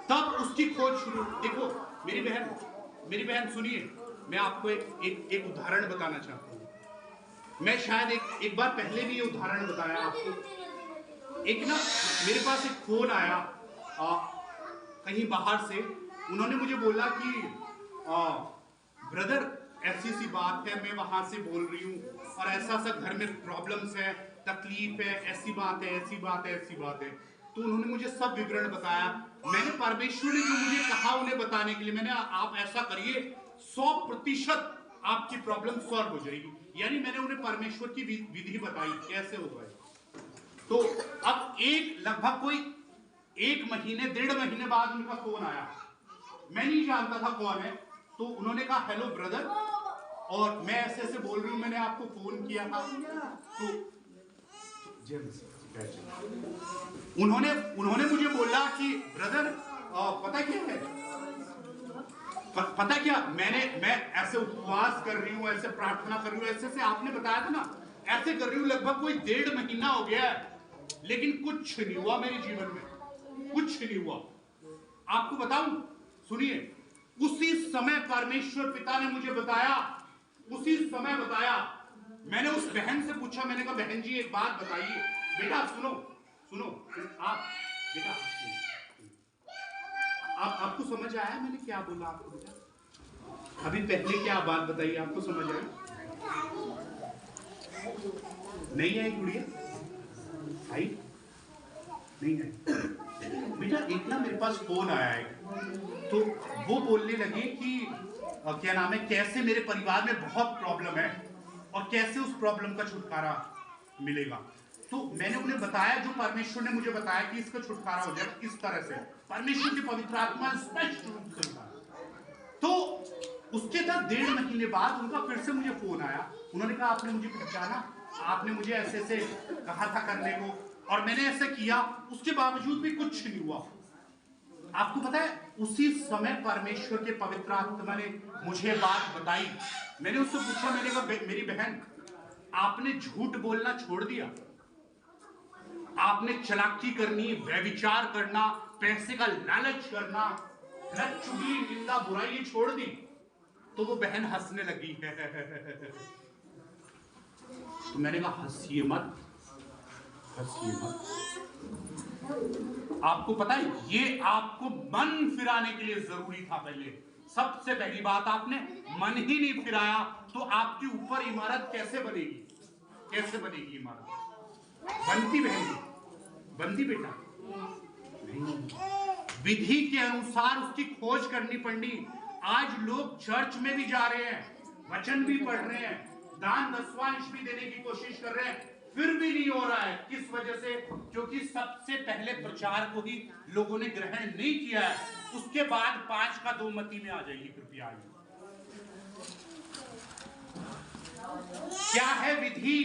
[SPEAKER 1] तब उसकी खोज शुरू। देखो मेरी बहन सुनिए, मैं आपको एक उदाहरण बताना चाहता हूँ। मैं शायद एक बार पहले भी ये उदाहरण बताया आपको। एक ना मेरे पास एक फोन आया कहीं बाहर से। उन्होंने मुझे बोला कि ब्रदर ऐसी सी बात है, मैं वहां से बोल रही हूँ और ऐसा सा घर में प्रॉब्लम्स है, तकलीफ है, ऐसी बात है, ऐसी बात है, ऐसी बात है। तो उन्होंने मुझे सब विवरण बताया। मैंने परमेश्वर ने जो मुझे कहा उन्हें बताने के लिए, मैंने आप ऐसा करिए 100% आपकी प्रॉब्लम सॉल्व हो जाएगी। यानी मैंने उन्हें परमेश्वर की विधि बताई कैसे होगा। तो अब लगभग कोई 1 महीने 1.5 महीने बाद उनका फोन आया। मैं नहीं जानता था कौन है। तो उन्होंने कहा हेलो ब्रदर, और मैं ऐसे ऐसे बोल रही हूँ, मैंने आपको फोन किया था। तो उन्होंने मुझे बोला कि ब्रदर पता क्या है, पता क्या, मैं ऐसे उपवास कर रही हूँ, ऐसे प्रार्थना कर रही हूँ, ऐसे से आपने बताया था ना, ऐसे कर रही हूँ, लगभग कोई 1.5 महीना हो गया है, लेकिन कुछ नहीं हुआ मेरे जीवन में, कुछ नहीं हुआ। आपको बताऊं, सुनिए, उसी समय परमेश्वर पिता ने मुझे बताया, उसी समय बताया। मैंने उस बहन से पूछा, मैंने कहा बहन जी एक बात बताइए। बेटा सुनो सुनो, आप बेटा आपको समझ आया मैंने क्या बोला आपको? बेटा अभी पहले क्या बात बताइए, आपको समझ आया? नहीं आई गुड़िया? आई नहीं आई? बेटा एक ना मेरे पास फोन आया है, तो वो बोलने लगे कि क्या नाम है, कैसे मेरे परिवार में बहुत प्रॉब्लम है और कैसे उस प्रॉब्लम का छुटकारा मिलेगा। तो मैंने उन्हें बताया जो परमेश्वर ने मुझे बताया कि इसका छुटकारा हो जाएगा इस तरह से, परमेश्वर की पवित्र आत्मा स्पष्ट रूप से बताया। तो उसके बाद 1.5 महीने बाद उनका फिर से मुझे फोन आया। उन्होंने कहा आपने मुझे पहचाना, आपने मुझे ऐसे ऐसे कहा था करने को और मैंने ऐसे किया, उसके बावजूद भी कुछ नहीं हुआ। आपको पता है उसी समय परमेश्वर के पवित्र आत्मा ने मुझे बात बताई। मैंने उससे पूछा, मैंने कहा मेरी बहन आपने झूठ बोलना छोड़ दिया, आपने चालाकी करनी, व्यभिचार करना, पैसे का लालच करना, चुगली निंदा बुराई छोड़ दी। तो वो बहन हंसने लगी तो मैंने कहा हंसिए मत, हंसिए मत। आपको पता है ये आपको मन फिराने के लिए जरूरी था। पहले सबसे पहली बात, आपने मन ही नहीं फिराया तो आपके ऊपर इमारत कैसे बनेगी? कैसे बनेगी इमारत? बनती बहन, बनती बेटा नहीं। विधि के अनुसार उसकी खोज करनी पड़नी। आज लोग चर्च में भी जा रहे हैं, वचन भी पढ़ रहे हैं, दान दसवांश भी देने की कोशिश कर रहे हैं, फिर भी नहीं हो रहा है। किस वजह से? क्योंकि सबसे पहले प्रचार को ही लोगों ने ग्रहण नहीं किया है। उसके बाद 5 का 2 मती में आ जाइए कृपया। क्या है विधि?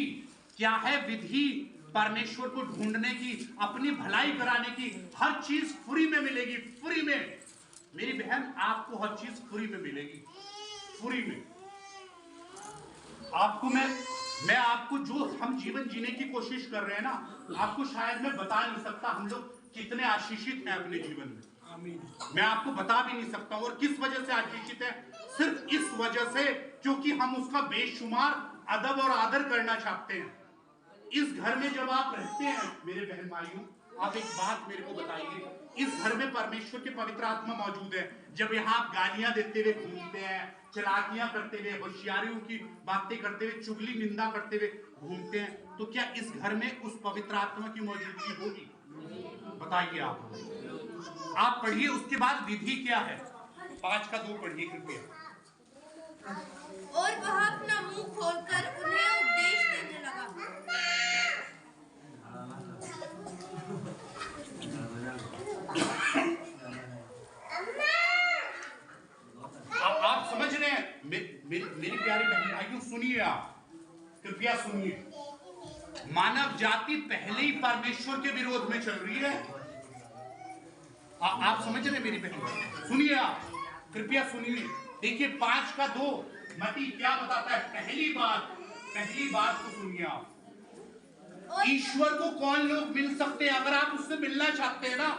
[SPEAKER 1] क्या है विधि? परमेश्वर को ढूंढने की, अपनी भलाई कराने की। हर चीज फ्री में मिलेगी, फ्री में। मेरी बहन आपको हर चीज फ्री में मिलेगी, फ्री में। आपको मैं आपको जो हम जीवन जीने की कोशिश कर रहे हैं ना, आपको शायद मैं बता नहीं सकता हम लोग कितने आशीषित हैं अपने जीवन में। मैं आपको बता भी नहीं सकता। और किस वजह से आशीषित है? सिर्फ इस वजह से क्योंकि हम उसका बेशुमार अदब और आदर करना चाहते हैं। इस घर में जब आप रहते हैं मेरे बहन भाइयों, आप एक बात मेरे को बताइए, इस घर में परमेश्वर के पवित्र आत्मा मौजूद है। जब यहाँ आप गालियां देते हुए घूमते हैं, चालाकियां करते हुए, होशियारियों की बातें करते हुए, चुगली निंदा करते हुए घूमते हैं, तो क्या इस घर में उस पवित्र आत्मा की मौजूदगी होगी? बताइए आप पढ़िए। उसके बाद विधि क्या है? 5 का 2 पढ़िए कृपया।
[SPEAKER 2] और वह अपना मुंह खोलकर उन्हें उपदेश देने लगा।
[SPEAKER 1] आप समझ रहे हैं मेरी प्यारी बहन भाइयों, सुनिए, आप कृपया सुनिए। मानव जाति पहले ही परमेश्वर के विरोध में चल रही है। आप समझ रहे हैं मेरी बहन? सुनिए, आप कृपया सुनिए। देखिए 5 का 2 मती क्या बताता है? पहली बात तो सुनिए आप। ईश्वर को कौन लोग मिल सकते हैं? अगर आप उससे मिलना चाहते हैं ना,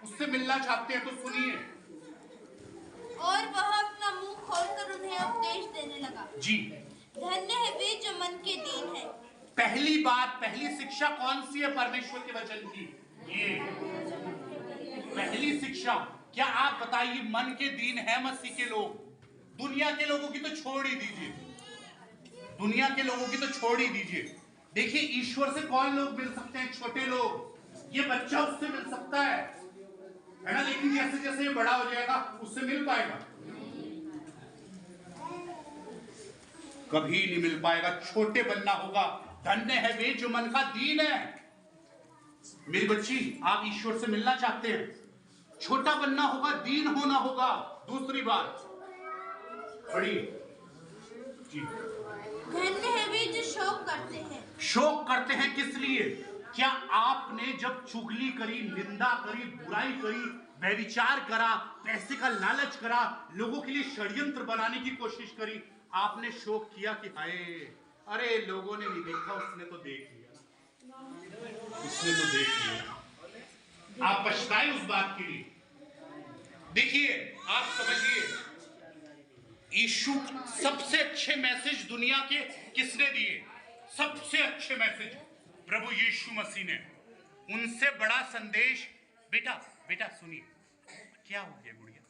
[SPEAKER 1] उससे मिलना चाहते हैं तो सुनिए।
[SPEAKER 2] और वह अपना मुंह खोलकर उन्हें उपदेश देने लगा।
[SPEAKER 1] जी।
[SPEAKER 2] धन्य है वे जो मन के दीन है।
[SPEAKER 1] पहली बात, पहली शिक्षा कौन सी है परमेश्वर के वचन की? ये पहली शिक्षा। क्या आप बताइए, मन के दीन है मसीह के लोग? दुनिया के लोगों की तो छोड़ ही दीजिए, दुनिया के लोगों की तो छोड़ ही दीजिए। देखिए, ईश्वर से कौन लोग मिल सकते हैं? छोटे लोग। ये बच्चा उससे मिल सकता है ना, लेकिन जैसे जैसे ये बड़ा हो जाएगा उससे मिल पाएगा? कभी नहीं मिल पाएगा। छोटे बनना होगा। धन्य है वे जो मन का दीन है। मेरी बच्ची, आप ईश्वर से मिलना चाहते हैं, छोटा बनना होगा, दीन होना होगा। दूसरी बात, पढ़िए जी।
[SPEAKER 2] धन्य है वे जो शोक करते हैं।
[SPEAKER 1] शोक करते हैं किस लिए? क्या आपने जब चुगली करी, निंदा करी, बुराई करी, व्यभिचार करा, पैसे का लालच करा, लोगों के लिए षड्यंत्र बनाने की कोशिश करी, आपने शोक किया कि हाय, अरे लोगों ने नहीं देखा, उसने तो देख लिया, उसने तो देख लिया। आप पछताए उस बात के लिए? देखिए, आप समझिए, यीशु सबसे अच्छे मैसेज दुनिया के किसने दिए? सबसे अच्छे मैसेज प्रभु यीशु मसीह ने। उनसे बड़ा संदेश। बेटा बेटा सुनिए, क्या हो गया गुड़िया,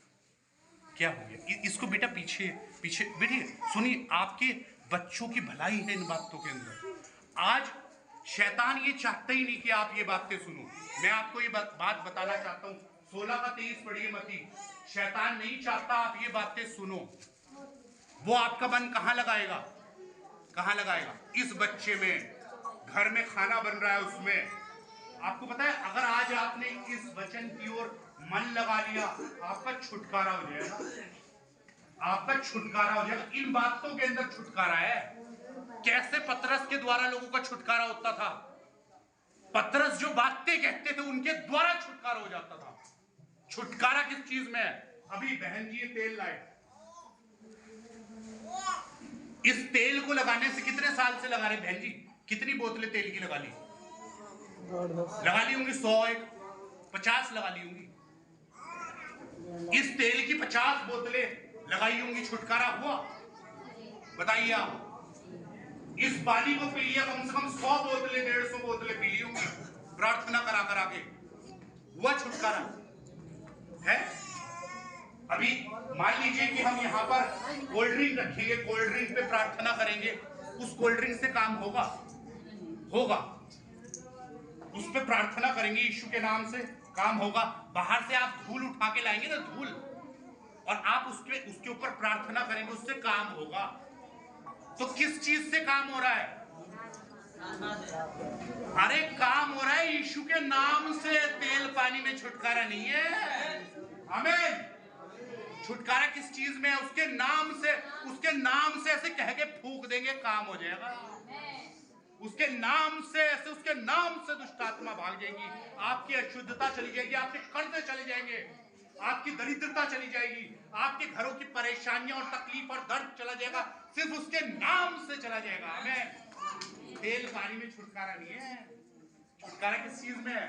[SPEAKER 1] क्या हो गया? इसको बेटा पीछे पीछे बैठिए, सुनिए। आपके बच्चों की भलाई है इन बातों के अंदर। आज शैतान ये चाहता ही नहीं कि आप ये बातें सुनो। मैं आपको ये बात बताना चाहता हूँ। 16:23 पढ़िए मती। शैतान नहीं चाहता आप ये बातें सुनो। वो आपका मन कहां लगाएगा? कहां लगाएगा? इस बच्चे में। घर में खाना बन रहा है उसमें। आपको पता है, अगर आज आपने इस वचन की ओर मन लगा लिया, आपका छुटकारा हो जाएगा। आपका छुटकारा हो जाएगा। इन बातों के अंदर छुटकारा है। कैसे पतरस के द्वारा लोगों का छुटकारा होता था? पतरस जो बातें कहते थे उनके द्वारा छुटकारा हो जाता था। छुटकारा किस चीज में है? अभी बहन जी ये तेल लाए। इस तेल को लगाने से कितने साल से लगा रहे बहन जी? कितनी बोतलें तेल की लगा ली? लगा ली होंगी 100, 50 लगा ली होंगी। इस तेल की 50 बोतलें लगाई होंगी। छुटकारा हुआ? बताइए आप। इस पानी को पी लिया, कम से कम 100 बोतलें, 150 बोतलें पी ली होंगी प्रार्थना करा करा के। हुआ छुटकारा है? अभी मान लीजिए कि हम यहाँ पर कोल्ड ड्रिंक रखेंगे, कोल्ड ड्रिंक पे प्रार्थना करेंगे, उस कोल्ड ड्रिंक से काम होगा? होगा। उस पे प्रार्थना करेंगे यीशु के नाम से, काम होगा? बाहर से आप धूल उठा के लाएंगे ना, धूल, और आप उसके ऊपर प्रार्थना करेंगे, उससे काम होगा। तो किस चीज से काम हो रहा है? अरे काम हो रहा है यीशु के नाम से। तेल पानी में छुटकारा नहीं है। आमीन। छुटकारा किस चीज में है? उसके नाम से। उसके नाम से ऐसे कह के फूंक देंगे, काम हो जाएगा। उसके नाम से ऐसे, उसके नाम से दुष्ट आत्मा भाग जाएगी, आपकी अशुद्धता चली जाएगी, आपके कर्जे चले जाएंगे, आपकी दरिद्रता चली जाएगी, आपके घरों की परेशानियां और तकलीफ और दर्द चला जाएगा, सिर्फ उसके नाम से चला जाएगा। हमें तेल पानी में छुटकारा नहीं है। छुटकारा किस चीज में है?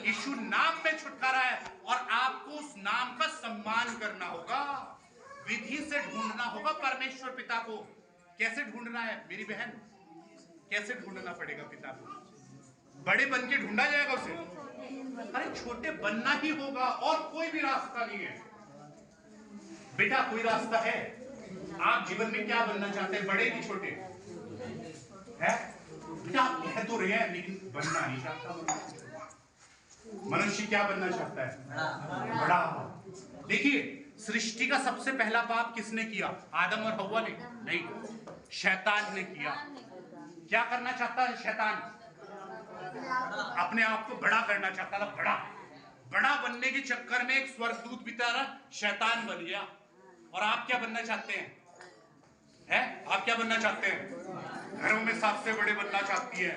[SPEAKER 1] यीशु नाम में छुटकारा है। और आपको उस नाम का सम्मान करना होगा, विधि से ढूंढना होगा परमेश्वर पिता को। कैसे ढूंढना है मेरी बहन? कैसे ढूंढना पड़ेगा पिता को? बड़े बन के ढूंढा जाएगा उसे? अरे छोटे बनना ही होगा, और कोई भी रास्ता नहीं है बेटा। कोई रास्ता है? आप जीवन में क्या बनना चाहते हैं, बड़े कि छोटे? है बेटा, आप कह तो रहे हैं लेकिन बनना नहीं चाहता। मनुष्य क्या बनना चाहता है? बड़ा। देखिए, सृष्टि का सबसे पहला पाप किसने किया? आदम और हव्वा ने? नहीं, शैतान ने किया। क्या करना चाहता है शैतान? अपने आप को बड़ा करना चाहता था। बड़ा बनने के चक्कर में एक स्वर्गदूत बेचारा शैतान बन गया। और आप क्या बनना चाहते हैं? आप क्या बनना चाहते हैं? घरों में सबसे बड़े बनना चाहती है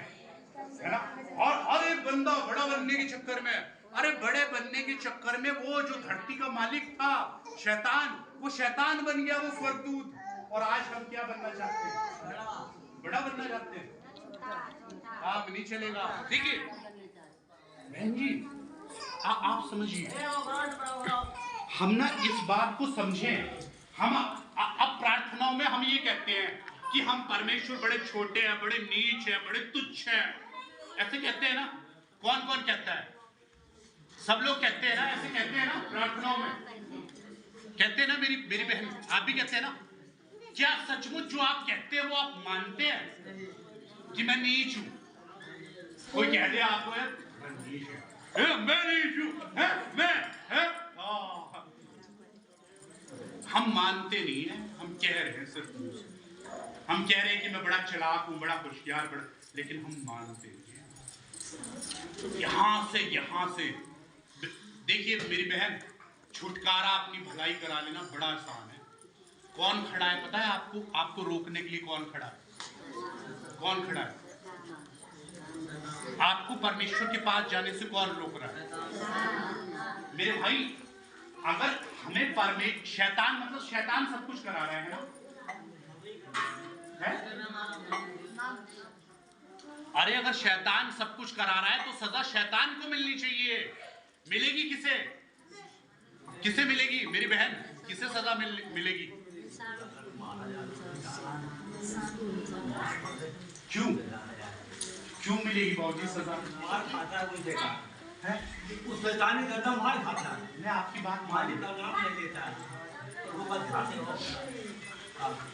[SPEAKER 1] ना? और हर एक बंदा बड़ा बनने के चक्कर में, अरे बड़े बनने के चक्कर में वो जो धरती का मालिक था शैतान, वो शैतान बन गया, वो स्वर्गदूत। और आज हम क्या बनना चाहते हैं? बड़ा बनना चाहते हैं। काम नहीं चलेगा। देखिए बहन जी, आप समझिए, हम ना इस बात को समझें। हम अब प्रार्थनाओं में हम ये कहते हैं कि हम परमेश्वर बड़े छोटे हैं, बड़े नीच हैं, बड़े तुच्छ हैं, ऐसे कहते हैं ना? कौन कौन कहता है? सब लोग कहते हैं ना, ऐसे कहते हैं ना प्रार्थनाओं में, कहते हैं ना मेरी मेरी बहन, आप भी कहते हैं ना? क्या सचमुच जो आप कहते हैं वो आप मानते हैं कि मैं नीच हूं? कोई कह दे आपको है मैं नीच हूं, हम मानते नहीं है, हम कह रहे हैं सिर्फ, हम कह रहे हैं कि मैं बड़ा चालाक हूं, बड़ा होशियार, बड़ा, लेकिन हम मानते नहीं है। यहां से देखिए मेरी बहन, छुटकारा अपनी भलाई करा लेना बड़ा आसान है। कौन खड़ा है पता है आपको? आपको रोकने के लिए कौन खड़ा है? कौन खड़ा है? आपको परमेश्वर के पास जाने से कौन रोक रहा है? मेरे भाई, अगर हमें शैतान, मतलब शैतान सब कुछ करा रहा है ना, है? अरे अगर शैतान सब कुछ करा रहा है तो सजा शैतान को मिलनी चाहिए। मिलेगी किसे? किसे मिलेगी मेरी बहन? किसे सजा मिलेगी? क्यों मिलेगी बाबूजी सजा?
[SPEAKER 3] मार खाता है, देखा है उस शैतान ने करता मार खाता है।
[SPEAKER 1] मैं आपकी बात
[SPEAKER 3] मालिक का नाम नहीं लेता है, वो बात ध्यान से हो,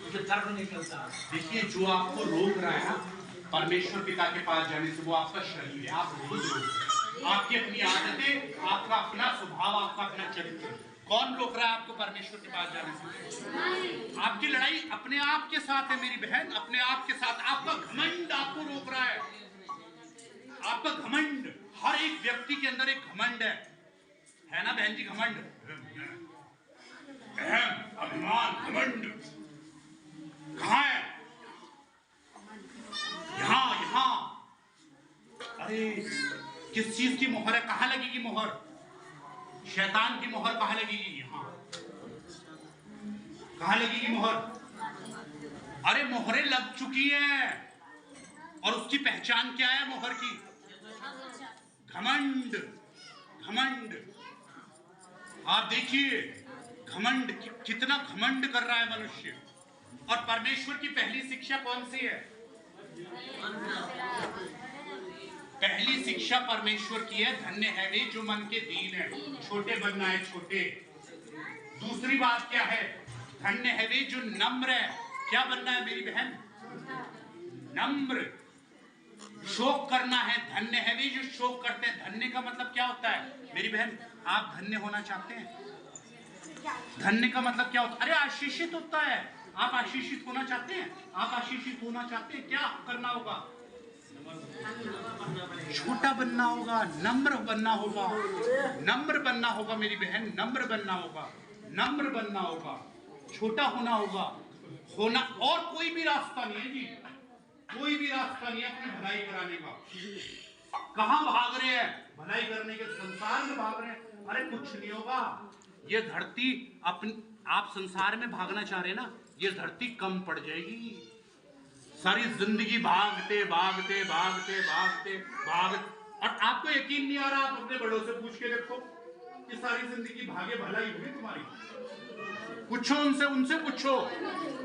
[SPEAKER 3] उसे दर्द नहीं चलता।
[SPEAKER 1] देखिए जो आपको रोक रहा है ना परमेश्वर पिता के पास जाने से, वो आपका शरीर है, आप खुद रोक रहे हैं, आपकी अपनी आदतें, आपका अपना स्वभाव, आपका अपना चरित्र। कौन रोक रहा है आपको परमेश्वर के पास जाने से? आपकी लड़ाई अपने आप के साथ है मेरी बहन, अपने आप के साथ। आपका घमंड आपको रोक रहा है, आपका घमंड। हर एक व्यक्ति के अंदर एक घमंड है ना बहन जी? घमंड, अभिमान, घमंड कहाँ है? यहाँ। अरे किस चीज की मोहर है? कहाँ लगेगी मोहर? शैतान की मोहर कहाँ लगेगी? यहाँ। कहाँ लगेगी मोहर? अरे मोहरें लग चुकी हैं, और उसकी पहचान क्या है मोहर की? घमंड। घमंड, आप देखिए घमंड, कितना घमंड कर रहा है मनुष्य। और परमेश्वर की पहली शिक्षा कौन सी है? पहली शिक्षा परमेश्वर की है, धन्य है वे जो मन के दीन है, छोटे बनना है छोटे। दूसरी बात क्या है? धन्य है वे जो नम्र है। क्या बनना है मेरी बहन? नम्र। शोक करना है, धन्य है वे जो शोक करते हैं। धन्य का मतलब क्या होता है मेरी बहन? आप धन्य होना चाहते हैं? धन्य का मतलब क्या होता है? अरे आशीषित होता है। आप आशीषित होना चाहते हैं? आप आशीषित होना चाहते हैं, क्या करना होगा? छोटा बनना होगा, नम्र बनना होगा, नम्र बनना होगा मेरी बहन, नम्र बनना होगा, नम्र बनना होगा, छोटा होना होगा, होना। और कोई भी रास्ता नहीं है जी, कोई भी रास्ता नहीं है अपनी भलाई कराने का। कहां भाग रहे हैं? भलाई करने के संसार में भाग रहे हैं। अरे कुछ नहीं होगा, ये धरती अपनी, आप संसार में भागना चाह रहे हैं ना, ये धरती कम पड़ जाएगी। सारी जिंदगी भागते भागते भागते भागते भागते, और आपको यकीन नहीं आ रहा, आप अपने बड़ों से पूछ के देखो कि सारी जिंदगी भागे भलाई हुई तुम्हारी? पूछो उनसे, उनसे पूछो।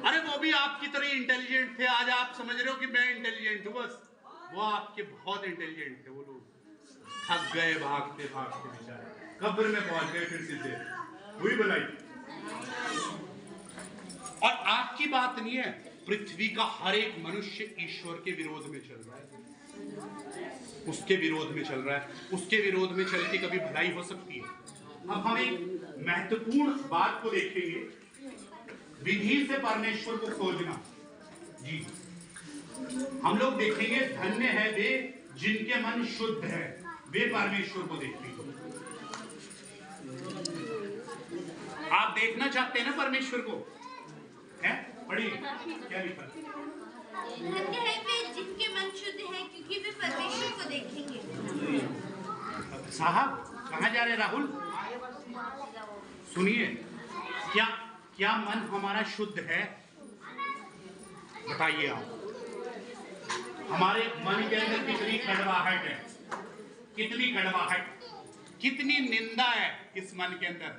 [SPEAKER 1] अरे वो भी आपकी तरह इंटेलिजेंट थे, आज आप समझ रहे हो कि मैं इंटेलिजेंट हूं, बस वो आपके बहुत इंटेलिजेंट थे। वो लोग थक गए भागते भागते, बेचारे कब्र में पहुंच गए, फिर सीधे हुई भलाई। और आपकी बात नहीं है, पृथ्वी का हर एक मनुष्य ईश्वर के विरोध में चल रहा है, उसके विरोध में चल रहा है। उसके विरोध में चल के कभी भलाई हो सकती है? अब हम एक महत्वपूर्ण बात को देखेंगे, विधि से परमेश्वर को खोजना। जी हम लोग देखेंगे, धन्य है वे जिनके मन शुद्ध है, वे परमेश्वर को देखेंगे। आप देखना चाहते हैं ना परमेश्वर को? है पढ़िए क्या लिखा?
[SPEAKER 2] धन्य है वे जिनके मन शुद्ध है, क्योंकि वे परमेश्वर को देखेंगे।
[SPEAKER 1] साहब कहाँ जा रहे राहुल? सुनिए, क्या मन हमारा शुद्ध है? बताइए आप। हमारे मन के अंदर कितनी कड़वाहट है, कितनी कड़वाहट, कितनी निंदा है इस मन के अंदर।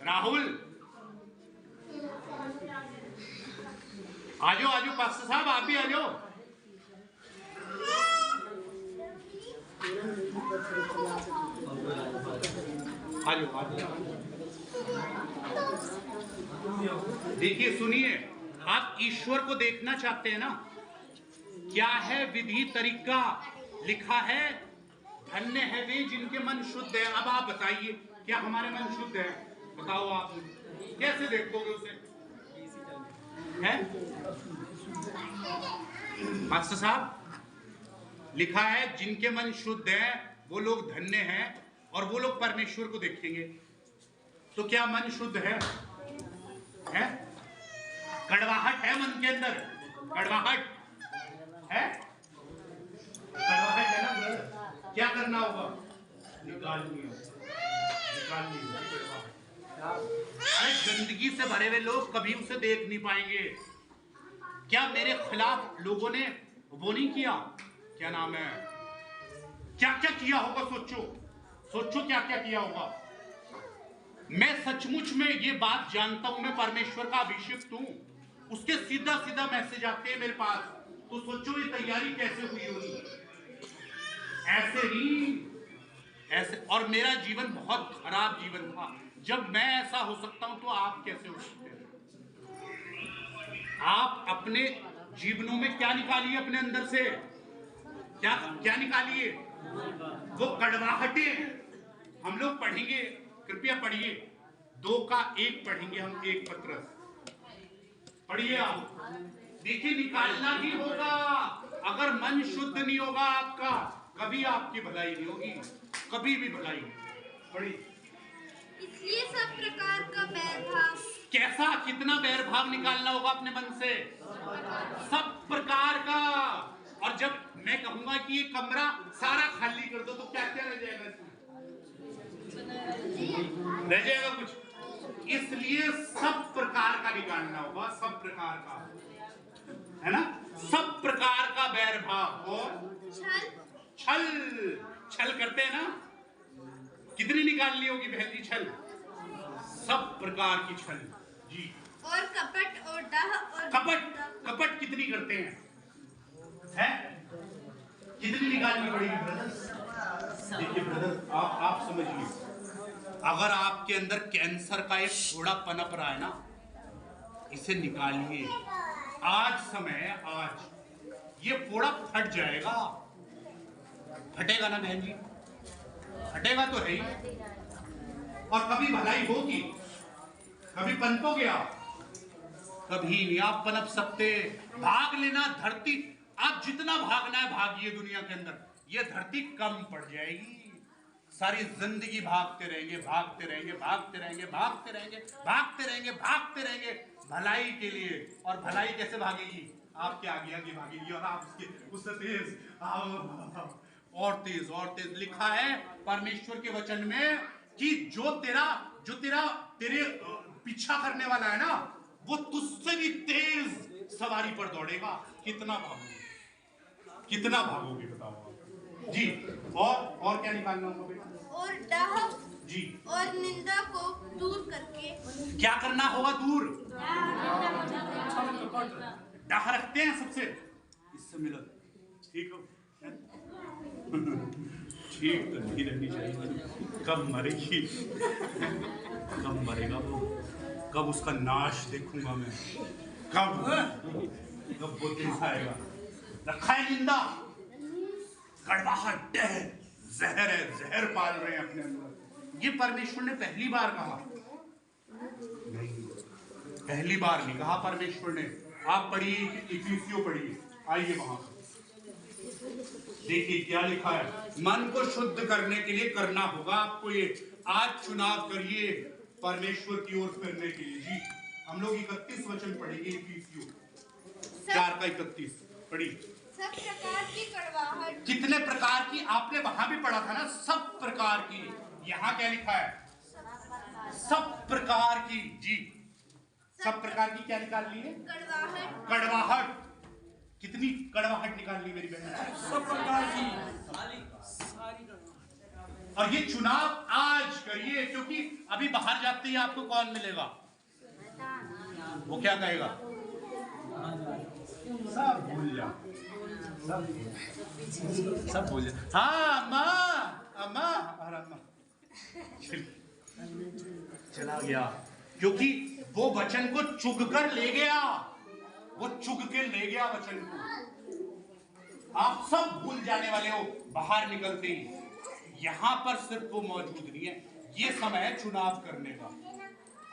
[SPEAKER 1] राहुल आजो आजो पास्टर साहब, आप भी आजो। आजो आजो। देखिए सुनिए, आप ईश्वर को देखना चाहते हैं ना? क्या है विधि तरीका? लिखा है धन्य है वे जिनके मन शुद्ध है। अब आप बताइए, क्या हमारे मन शुद्ध है? बताओ आप कैसे देखोगे उसे? है मास्टर साहब, लिखा है जिनके मन शुद्ध है वो लोग धन्य हैं और वो लोग परमेश्वर को देखेंगे। तो क्या मन शुद्ध है? कड़वाहट है मन के अंदर? कड़वाहट है? कड़वाहट है ना? क्या करना होगा? निकालनी है। अरे गंदगी से भरे हुए लोग कभी उसे देख नहीं पाएंगे। क्या मेरे खिलाफ लोगों ने वो नहीं किया? क्या नाम है, क्या क्या किया होगा? सोचो क्या क्या किया होगा। मैं सचमुच में ये बात जानता हूं, मैं परमेश्वर का अभिषिक्त हूं। उसके सीधा सीधा मैसेज आते हैं मेरे पास, तो सोचो ये तैयारी कैसे हुई होगी। ऐसे ही ऐसे। और मेरा जीवन बहुत खराब जीवन था। जब मैं ऐसा हो सकता हूं तो आप कैसे हो सकते हैं? आप अपने जीवनों में क्या निकालिए अपने अंदर से? क्या निकालिए? वो कड़वाहटें हम लोग पढ़ेंगे, कृपया पढ़िए। 2 का 1 पढ़ेंगे हम, 1 पत्रस पढ़िए आप। देखिए निकालना ही होगा। अगर मन शुद्ध नहीं होगा आपका, कभी आपकी भलाई नहीं होगी, कभी भी भलाई नहीं। पढ़िए।
[SPEAKER 2] इसलिए सब प्रकार का बैरभाव।
[SPEAKER 1] कैसा, कितना बैरभाव निकालना होगा अपने मन से? सब प्रकार का। और जब मैं कहूंगा कि ये कमरा सारा खाली कर दो तो क्या क्या रह जाएगा इसमें? रह जाएगा कुछ? इसलिए सब प्रकार का निकालना होगा, सब प्रकार का, है ना? सब प्रकार का बैरभाव और छल करते हैं ना? कितनी निकालनी होगी बहन जी छल? सब प्रकार की छल जी।
[SPEAKER 2] और कपट और डाह और
[SPEAKER 1] कपट कितनी करते हैं? कितनी निकालनी पड़ेगी ब्रदर? देखिए ब्रदर, आप समझिए, अगर आपके अंदर कैंसर का एक थोड़ा पनप रहा है ना, इसे निकालिए। आज समय, आज ये फोड़ा फट जाएगा। फटेगा ना बहन जी? फटेगा तो है ही। और कभी भलाई होगी? कभी पनपोगे आप? कभी नहीं आप पनप सकते। भाग लेना धरती, आप जितना भागना है भागिए दुनिया के अंदर, ये धरती कम पड़ जाएगी। सारी जिंदगी भागते रहेंगे, भागते रहेंगे, भागते रहेंगे, भागते रहेंगे, भागते रहेंगे, भागते रहेंगे भलाई के लिए। और भलाई कैसे भागेगी? आपके आगे आगे भागेगी और आप उससे तेज और तेज और तेज। लिखा है परमेश्वर के वचन में कि जो तेरे पीछा करने वाला है ना, वो तुझसे भी तेज सवारी पर दौड़ेगा। कितना भागोगे? कितना भागोगे बताओ जी। और क्या निकालना होगा बेटा?
[SPEAKER 2] और डाह
[SPEAKER 1] जी,
[SPEAKER 2] और निंदा को दूर करके।
[SPEAKER 1] क्या करना होगा? दूर। डाह रखते हैं सबसे, इससे मिलो ठीक हो? ठीक तो नहीं रहनी चाहिए। कब मरेगी? कब मरेगा वो? कब उसका नाश देखूंगा मैं? कब वो दिन आएगा? रखा है निंदा, कड़वाहट है, जहर है, जहर पाल रहे हैं अपने अंदर। ये परमेश्वर ने पहली बार कहा? नहीं, पहली बार नहीं कहा परमेश्वर ने। आप पढ़िए, इफिसियों पढ़िए, आइए वहां देखिए क्या लिखा है। मन को शुद्ध करने के लिए करना होगा आपको ये। आज चुनाव करिए परमेश्वर की ओर फिरने के लिए जी। हम लोग 31 वचन पढ़ेंगे, इफिसियों 4 का 31 पढ़िए।
[SPEAKER 2] सब प्रकार की कड़वाहट।
[SPEAKER 1] कितने प्रकार की? आपने वहां भी पढ़ा था ना, सब प्रकार की। यहाँ क्या लिखा है? सब प्रकार की जी। सब प्रकार की क्या निकाल ली है?
[SPEAKER 2] कड़वाहट।
[SPEAKER 1] कड़वाहट। कितनी कड़वाहट निकाल ली मेरी बहन? सब प्रकार की। और ये चुनाव आज करिए, क्योंकि अभी बाहर जाते ही आपको कौन मिलेगा? वो क्या कहेगा? सब भूल जा, सब भूल जा। हाँ अम्मा, अम्मा और अम्मा चला गया, क्योंकि वो वचन को चुग कर ले गया, वो चुग के ले गया वचन को। आप सब भूल जाने वाले हो बाहर निकलते ही। यहां पर सिर्फ वो मौजूद नहीं है। ये समय है चुनाव करने का,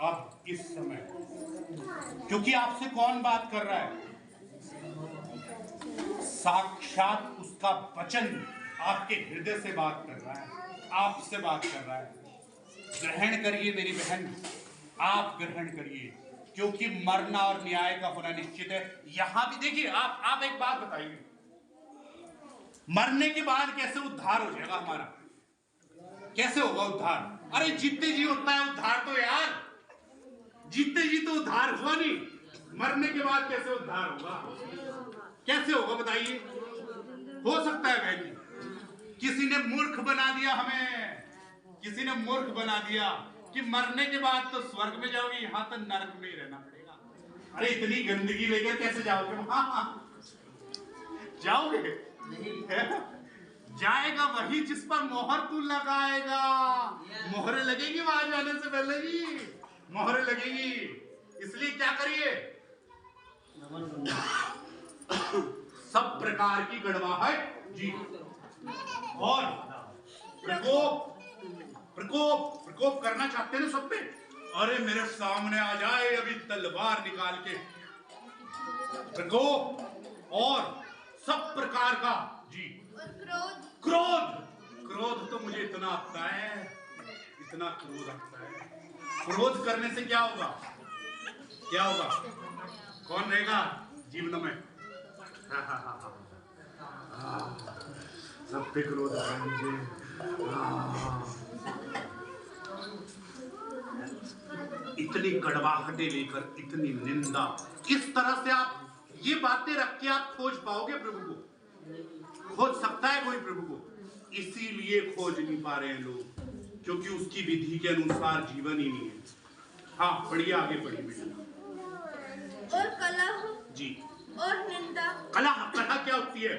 [SPEAKER 1] अब इस समय, क्योंकि आपसे कौन बात कर रहा है? साक्षात उसका वचन आपके हृदय से बात कर रहा है, आपसे बात कर रहा है। ग्रहण करिए मेरी बहन, आप ग्रहण करिए, क्योंकि मरना और न्याय का होना निश्चित है। यहां भी देखिए, आप एक बात बताइए, मरने के बाद कैसे उद्धार हो जाएगा हमारा? कैसे होगा उद्धार? अरे जीते जी होता है उद्धार तो यार, जीते जी तो उद्धार हुआ नहीं, मरने के बाद कैसे उद्धार होगा? कैसे होगा बताइए? हो सकता है बहन जी, किसी ने मूर्ख बना दिया हमें, किसी ने मूर्ख बना दिया कि मरने के बाद तो स्वर्ग में जाओगे, यहां तो नरक में ही रहना पड़ेगा। अरे इतनी गंदगी लेकर कैसे जाओगे? हाँ जाओगे? जाएगा वही जिस पर मोहर तू लगाएगा। मोहरें लगेगी वहां जाने से पहले ही, मोहरें लगेगी। इसलिए क्या करिए, सब प्रकार की गड़वाहट जी, और प्रकोप प्रकोप प्रकोप करना चाहते हैं सब पे। अरे मेरे सामने आ जाए अभी तलवार निकाल के, प्रकोप और सब प्रकार का जी,
[SPEAKER 2] क्रोध
[SPEAKER 1] क्रोध क्रोध तो मुझे इतना आता है, इतना क्रोध आता है। क्रोध करने से क्या होगा? क्या होगा? कौन रहेगा जीवन में? सब पे क्रोध आता है मुझे। इतनी कड़वाहटें लेकर, इतनी निंदा, किस तरह से आप ये बातें रख के आप खोज पाओगे प्रभु को? खोज सकता है कोई प्रभु को? इसीलिए खोज नहीं पा रहे हैं लोग, क्योंकि उसकी विधि के अनुसार जीवन ही नहीं है। हाँ पढ़िए, आगे पढ़िए बेटा।
[SPEAKER 2] और कलह
[SPEAKER 1] जी,
[SPEAKER 2] और निंदा।
[SPEAKER 1] कलह, कलह क्या होती है?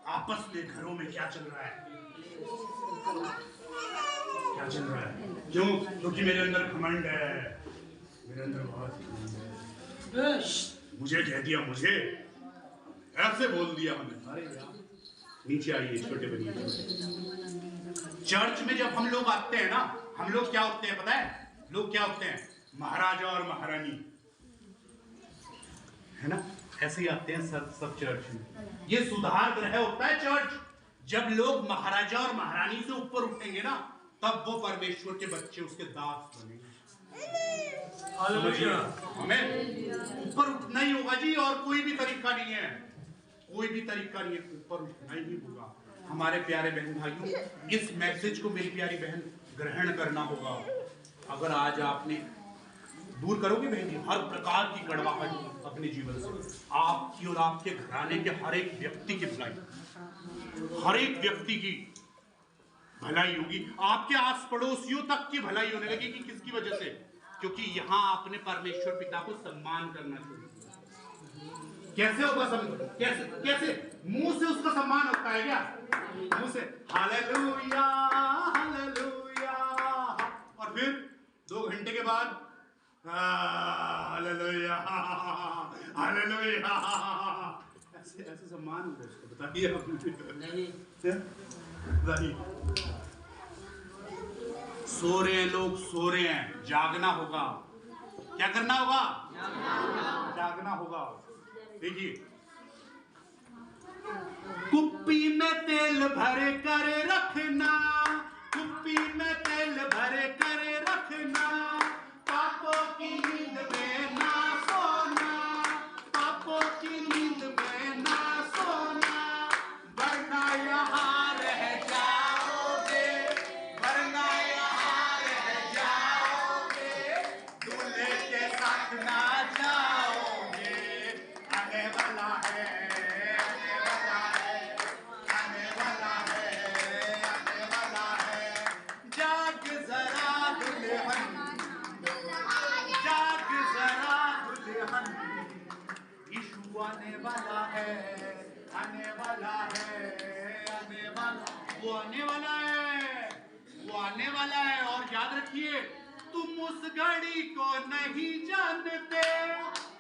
[SPEAKER 1] आपस में घरों में क्या चल रहा है? क्या चल रहा है? क्यों? क्योंकि मेरे अंदर घमंड है, मेरे अंदर बहुत घमंड है। मुझे कह दिया, मुझे ऐसे बोल दिया हमने। नीचे आइए, छोटे बनिए। चर्च में जब हम लोग आते हैं ना, हम लोग क्या होते हैं पता है? लोग क्या होते हैं? महाराजा और महारानी, है ना? ऐसे ही आते हैं सब चर्च में। ये सुधार ग्रह होता है चर्च। जब लोग महाराजा और महारानी से ऊपर उठेंगे ना, तब वो परमेश्वर के बच्चे उसके दास बनेंगे। हमें ऊपर उठना ही होगा जी, और कोई भी तरीका नहीं है, कोई भी तरीका नहीं है, ऊपर उठना ही होगा। हमारे प्यारे बहन भाइयों, इस मैसेज को मेरी प्यारी बहन ग्रहण करना होगा। अगर आज आपने दूर करोगे बहन जी हर प्रकार की कड़वाहट अपने जीवन से, आपकी और आपके घराने के हर एक व्यक्ति की भलाई, हर एक व्यक्ति की भलाई होगी। आपके आस पड़ोसियों तक की भलाई होने लगेगी। किसकी वजह से? क्योंकि यहां आपने परमेश्वर पिता को सम्मान करना शुरू किया। कैसे होगा सम्मान? कैसे कैसे? मुंह से उसका सम्मान होता है क्या? मुंह से हालेलुया हालेलुया, और फिर 2 घंटे के बाद हालेलुया हालेलुया, ऐसे ऐसे सम्मान होगा उसको? बताइए नहीं। सो रहे हैं लोग, सो रहे हैं, जागना होगा। क्या करना होगा? जागना होगा। देखिए, कुप्पी में तेल भर कर रखना, कुप्पी में तेल भर कर रखना, पापों की नींद में ना सोना, पापों की नींद में ना सोना, वरना यहाँ रह जाओगे, वरना यहाँ रह जाओगे, दूल्हे के साथ ना जाओगे। आने वाला है, आने वाला है, आने वाला है, आने वाला है, जाग जरा दुल्हन आने वाला है, आने वाला है, आने वाला, वो आने वाला है, वो आने वाला है। और याद रखिए, तुम उस घड़ी को नहीं जानते,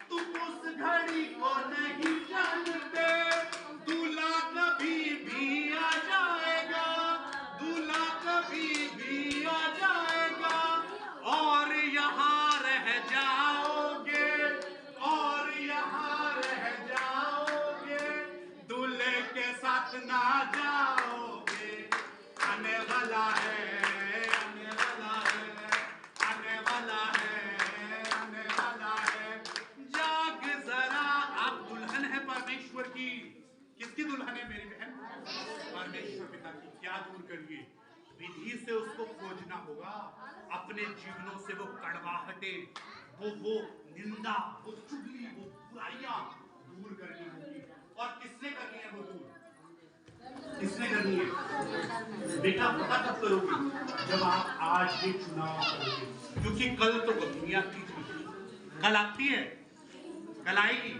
[SPEAKER 1] तुम उस घड़ी को नहीं जानते, दूल्हा कभी भी आ जाएगा, दूल्हा कभी भी आ जाएगा, और यहाँ रह जाओगे, और यहाँ रह जाओगे, दूल्हे के साथ ना जाओगे। आने वाला है, आने वाला है, आने वाला है, आने वाला है। जाग जरा, आप दुल्हन है परमेश्वर की। किसकी दुल्हन है मेरी बहन? परमेश्वर पिता की। क्या दूर करिए, विधि से उसको खोजना होगा। अपने जीवनों से वो कड़वाहटे, वो निंदा, वो चुगली, वो बुराइयां दूर करनी होगी। और किसने करनी है वो दूर? किसने करनी है? बेटा पता कब करोगे? जब आप आज ये चुनाव करोगे, क्योंकि कल तो कभी आती थी, कल आती है, कल आएगी,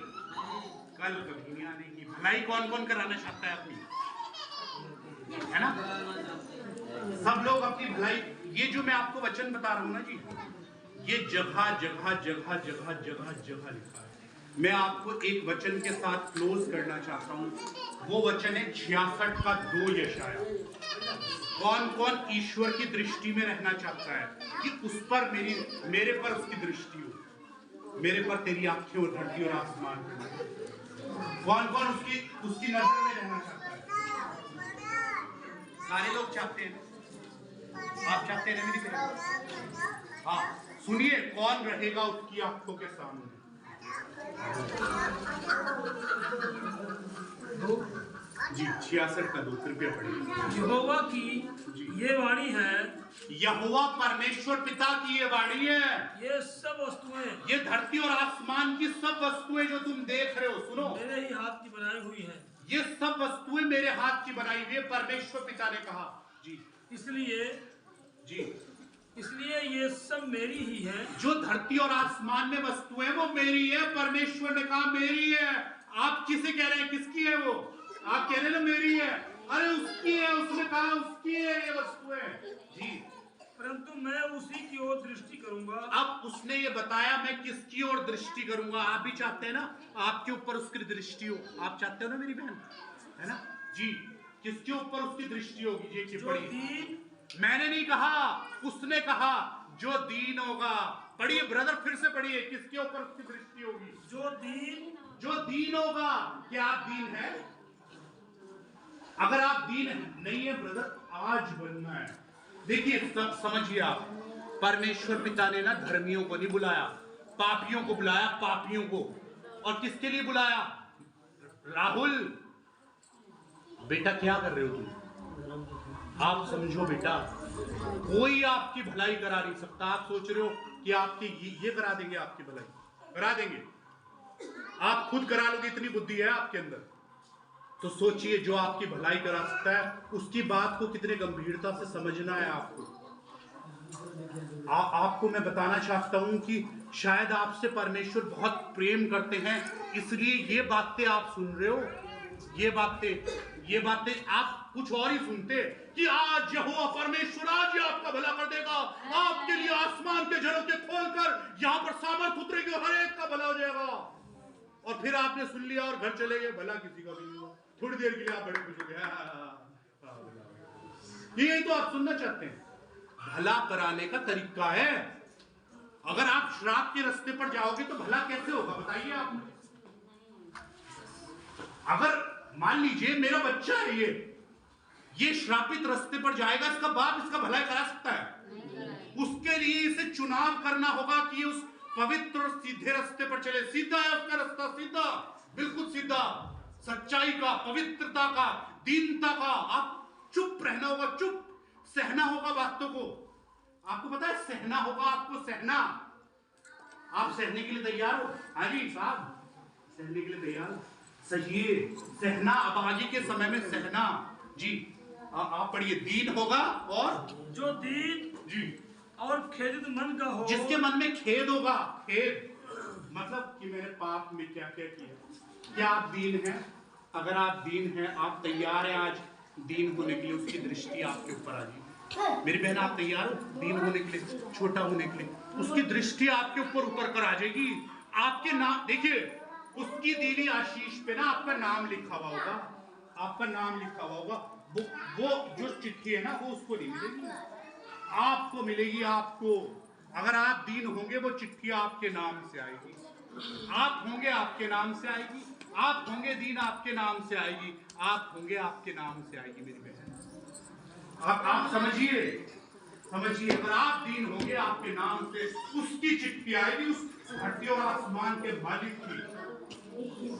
[SPEAKER 1] कल कभी नहीं आने की। भलाई कौन कौन कराना चाहता है अपनी, है ना? सब लोग अपनी भलाई। ये जो मैं आपको वचन बता रहा हूं ना जी, ये जगह जगह जगह जगह जगह जगह लिखा है। मैं आपको एक वचन के साथ क्लोज करना चाहता हूं। वो वचन है 66 का 2 यशाया। कौन कौन ईश्वर की दृष्टि में रहना चाहता है कि उस पर मेरे पर उसकी दृष्टि हो, मेरे पर तेरी आंखें और धरती और आसमान। कौन कौन उसकी नजर में रहना चाहता है? सारे लोग चाहते हैं। आप चाहते हैं मेरी तरह? हाँ, सुनिए, कौन रहेगा उसकी आंखों के सामने? जी 66 का 2 कृपया पढ़िए।
[SPEAKER 4] यहोवा की ये वाणी है,
[SPEAKER 1] यहोवा परमेश्वर पिता की ये वाणी है।
[SPEAKER 4] ये सब वस्तुएं,
[SPEAKER 1] ये धरती और आसमान की सब वस्तुएं जो तुम देख रहे हो, सुनो,
[SPEAKER 4] मेरे ही हाथ की बनाई हुई हैं।
[SPEAKER 1] ये सब वस्तुएं मेरे हाथ की बनाई हुई है, परमेश्वर पिता ने कहा। जी
[SPEAKER 4] इसलिए ये सब मेरी ही है।
[SPEAKER 1] जो धरती और आसमान में वस्तुएं वो मेरी है, परमेश्वर ने कहा मेरी है। आप किसे कह रहे हैं किसकी है वो? आप कह रहे हैं ना मेरी है। अरे उसकी है, उसने कहा उसकी है ये वस्तुएं। जी,
[SPEAKER 4] परंतु मैं उसी की ओर दृष्टि करूंगा।
[SPEAKER 1] अब उसने ये बताया मैं किसकी ओर दृष्टि करूंगा। आप भी चाहते हैं ना आपके ऊपर उसकी दृष्टि हो? आप चाहते हो ना मेरी बहन, है ना? जी, किसके ऊपर उसकी दृष्टि होगी? ये पढ़िए। मैंने नहीं कहा, उसने कहा जो दीन होगा। पढ़िए ब्रदर, फिर से पढ़िए, किसके ऊपर उसकी दृष्टि होगी? जो दीन होगा। क्या आप दीन है? अगर आप दीन नहीं है ब्रदर, आज बनना है। देखिए सब समझिए आप, परमेश्वर पिता ने ना धर्मियों को नहीं बुलाया, पापियों को बुलाया, पापियों को। और किसके लिए बुलाया? राहुल बेटा क्या कर रहे हो तुम? आप समझो बेटा, कोई आपकी भलाई करा नहीं सकता। आप सोच रहे हो कि आपकी ये करा देंगे, आपकी भलाई करा देंगे? आप खुद करा लोगे, इतनी बुद्धि है आपके अंदर? तो सोचिए, जो आपकी भलाई करा सकता है उसकी बात को कितने गंभीरता से समझना है आपको। आपको मैं बताना चाहता हूं कि शायद आपसे परमेश्वर बहुत प्रेम करते हैं, इसलिए ये बातें आप सुन रहे हो। ये बातें आप कुछ और ही सुनते कि आज यहोवा परमेश्वर आज ही आपका भला कर देगा, आपके लिए आसमान के झरोखे खोलकर यहां पर सामर्थ उतरेगी, हर एक का भला हो जाएगा। और फिर आपने सुन लिया और घर चले गए, भला किसी का भी नहीं हुआ। थोड़ी देर के लिए आप बड़े खुश हो गए। यही तो आप सुनना चाहते हैं। भला कराने का तरीका है। अगर आप श्राप के रास्ते पर जाओगे तो भला कैसे होगा बताइए आप मुझे। अगर मान लीजिए मेरा बच्चा है, ये श्रापित रास्ते पर जाएगा, इसका बाप इसका भला करा सकता है? उसके लिए इसे चुनाव करना होगा कि ये उस पवित्र और सीधे रास्ते पर चले। सीधा है उसका रास्ता, सीधा, बिल्कुल सीधा, सच्चाई का, पवित्रता का, दीनता का। आप चुप रहना होगा, चुप सहना होगा बातों को। आपको पता है सहना होगा, आपको सहना। आप सहने के लिए तैयार हो? हाँ जी साहब, सहने के लिए तैयार हो? सहिए, सहना। अब आगे के समय में सहना। जी आप पढ़िए। दीन होगा और
[SPEAKER 4] जो दीन
[SPEAKER 1] जी
[SPEAKER 4] और खेदित मन का हो,
[SPEAKER 1] जिसके मन में खेद होगा, खेद मतलब कि मैंने पाप में क्या क्या किया। क्या आप दीन हैं? अगर आप दीन हैं, आप तैयार हैं आज दीन होने के लिए, उसकी दृष्टि आपके ऊपर आ जाएगी। मेरी बहन, आप तैयार हो दीन होने के लिए, छोटा होने के लिए? उसकी दृष्टि आपके ऊपर उतर कर आ जाएगी। आपके नाम देखिए, उसकी दीनी आशीष पे ना आपका नाम लिखा हुआ होगा, आपका नाम लिखा हुआ होगा। वो जो चिट्ठी है ना, वो उसको नहीं मिलेगी, आपको मिलेगी। आपको, अगर आप दीन होंगे, वो चिट्ठी आपके नाम से आएगी। आप होंगे, आपके नाम से आएगी। आप होंगे दीन, आपके नाम से आएगी। आप होंगे, आपके नाम से आएगी। मेरी बहन, आप समझिए, समझिए। अगर आप दीन होंगे, आपके नाम से उसकी चिट्ठी आएगी, उस धरती और आसमान के मालिक की।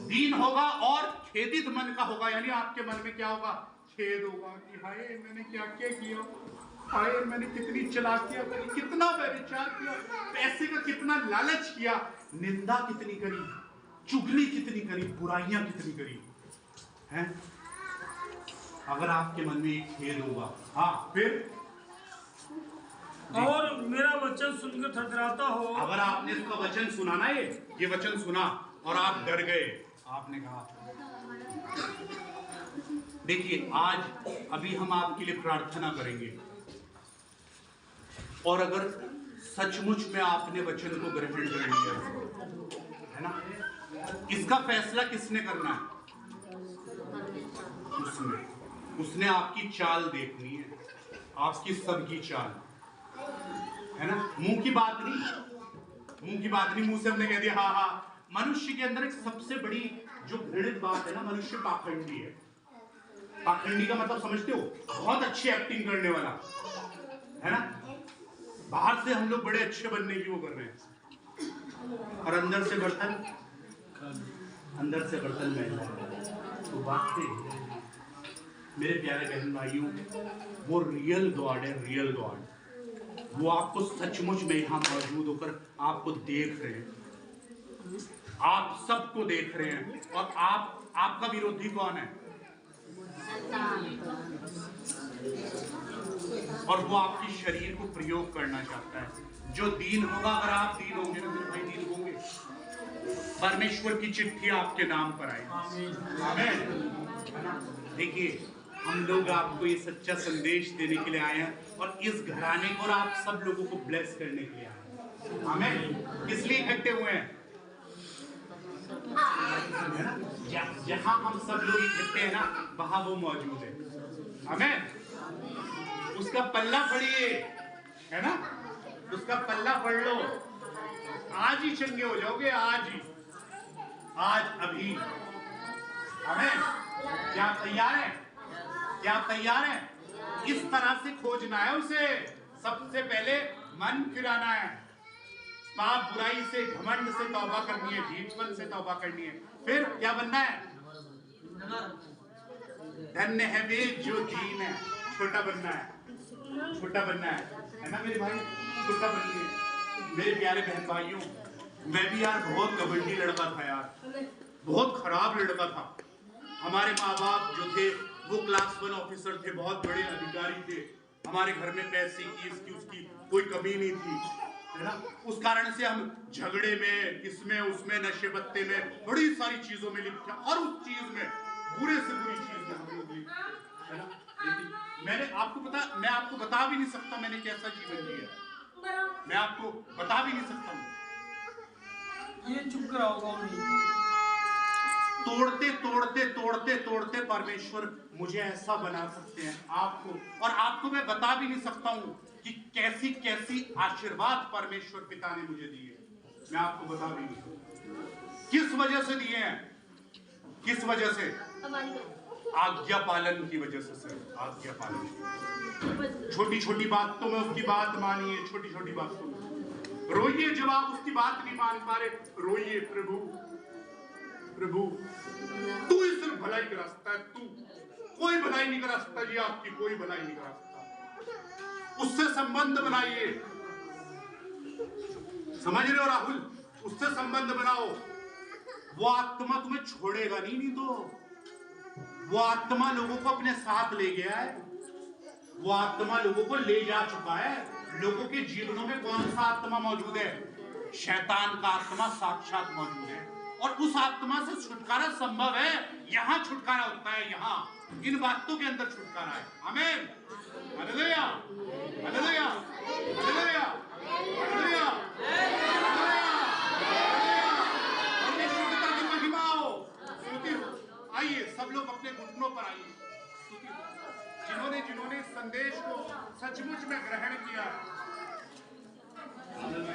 [SPEAKER 1] दीन होगा और खेदित मन का होगा, यानी आपके मन में क्या होगा? खेद होगा कि हाय मैंने क्या क्या किया, हाय मैंने कितनी चालाकियां करी, कितना व्यभिचार किया, पैसे का कितना लालच किया, निंदा कितनी करी, चुगली कितनी करी, बुराइयां कितनी करी हैं। अगर आपके मन में एक खेद होगा, हाँ, फिर
[SPEAKER 4] और मेरा वचन सुनकर थरथराता हो।
[SPEAKER 1] अगर आपने इसका वचन सुना ना, ये वचन सुना और आप डर गए, आपने कहा देखिए, आज अभी हम आपके लिए प्रार्थना करेंगे, और अगर सचमुच में आपने वचन को ग्रहण कर लिया है ना, इसका फैसला किसने करना है? उसने आपकी चाल देखनी है, आपकी सबकी चाल, है ना। मुंह की बात नहीं, मुंह की बात नहीं, मुंह से हमने कह दिया हाँ हाँ। मनुष्य के अंदर एक सबसे बड़ी जो घृणित बात है ना, मनुष्य पाखंडी है। पाखंडी का मतलब समझते हो? बहुत अच्छी एक्टिंग करने वाला, है ना। बाहर से हम लोग बड़े अच्छे बनने की वो कर रहे हैं, और अंदर से बर्तन मैला। तो बात है मेरे प्यारे बहन भाइयों, वो रियल गॉड है, रियल गॉड। वो आपको सचमुच में यहां मौजूद होकर आपको देख रहे हैं, आप सबको देख रहे हैं। और आपका विरोधी कौन है? और वो आपके शरीर को प्रयोग करना चाहता है। जो दीन होगा, अगर आप दीन होंगे ना मेरे भाई, दीन होंगे, परमेश्वर की चिट्ठी आपके नाम पर आएगी। आमीन। देखिए, हम लोग आपको ये सच्चा संदेश देने के लिए आए हैं, और इस घराने को और आप सब लोगों को ब्लेस करने के लिए आए हैं। आमीन। किस लिए इकट्ठे हुए हैं? जहां हम सब लोग इकट्ठे हैं ना, वहां वो मौजूद है। आमीन। उसका पल्ला पढ़िए, है ना, उसका पल्ला पढ़ लो, आज ही चंगे हो जाओगे, आज ही, आज अभी। आमीन। क्या तैयार है? क्या तैयार है? इस तरह से खोजना है उसे। सबसे पहले मन फिराना है, पाप बुराई से, घमंड से तौबा करनी है, ढीठपन से तौबा करनी है। फिर क्या बनना है? धन्य है वे जो दीन है। छोटा बनना है, छोटा बनना है ना मेरे भाई, छोटा बनिए। मेरे प्यारे बहन भाइयों, मैं भी यार बहुत कबड्डी लड़का था यार, बहुत खराब लड़का था। हमारे माँ बाप जो थे वो क्लास 1 ऑफिसर थे, बहुत बड़े अधिकारी थे। हमारे घर में पैसे की, इसकी उसकी कोई कमी नहीं थी, है ना। उस कारण से हम झगड़े में, इसमें उसमें, नशे पत्ते में, बड़ी सारी चीजों में लिप्त थे, और उस चीज में, बुरे से बुरी चीज में हम लोग लिप्त, है ना। लेकिन मैं आपको बता भी नहीं सकता मैंने कैसा जीवन जिया, मैं आपको बता भी नहीं सकता हूँ।
[SPEAKER 4] ये चुप कराओ।
[SPEAKER 1] तोड़ते तोड़ते तोड़ते तोड़ते परमेश्वर मुझे ऐसा बना सकते हैं आपको, और आपको मैं बता भी नहीं सकता हूं कि कैसी कैसी आशीर्वाद परमेश्वर पिता ने मुझे दिए, मैं आपको बता भी नहीं सकता। किस वजह से दिए हैं? किस वजह से? आज्ञा पालन की वजह से सर, आज्ञा पालन। छोटी छोटी बातों में उसकी बात मानिए, छोटी छोटी बातों में रोइए, जब आप उसकी बात नहीं मान पा रहे, रोइए, प्रभु प्रभु तू ही सिर्फ भलाई करा सकता है, तू, कोई भलाई नहीं करा सकता जी, आपकी कोई भलाई नहीं करा सकता। उससे संबंध बनाइए, समझ रहे हो राहुल? उससे संबंध बनाओ। वो आत्मा तुम्हें छोड़ेगा नहीं तो वो आत्मा लोगों को अपने साथ ले गया है, वो आत्मा लोगों को ले जा चुका है। लोगों के जीवनों में कौन सा आत्मा मौजूद है? शैतान का आत्मा साक्षात मौजूद है और उस आत्मा से छुटकारा संभव है। यहाँ छुटकारा होता है, यहाँ इन बातों के अंदर छुटकारा है। आमीन, हालेलुया, हालेलुया, हालेलुया, हालेलुया, परमेश्वर की महिमा हो, स्तुति हो। आइए सब लोग अपने घुटनों पर आइए, स्तुति हो। जिन्होंने इस संदेश को सचमुच में ग्रहण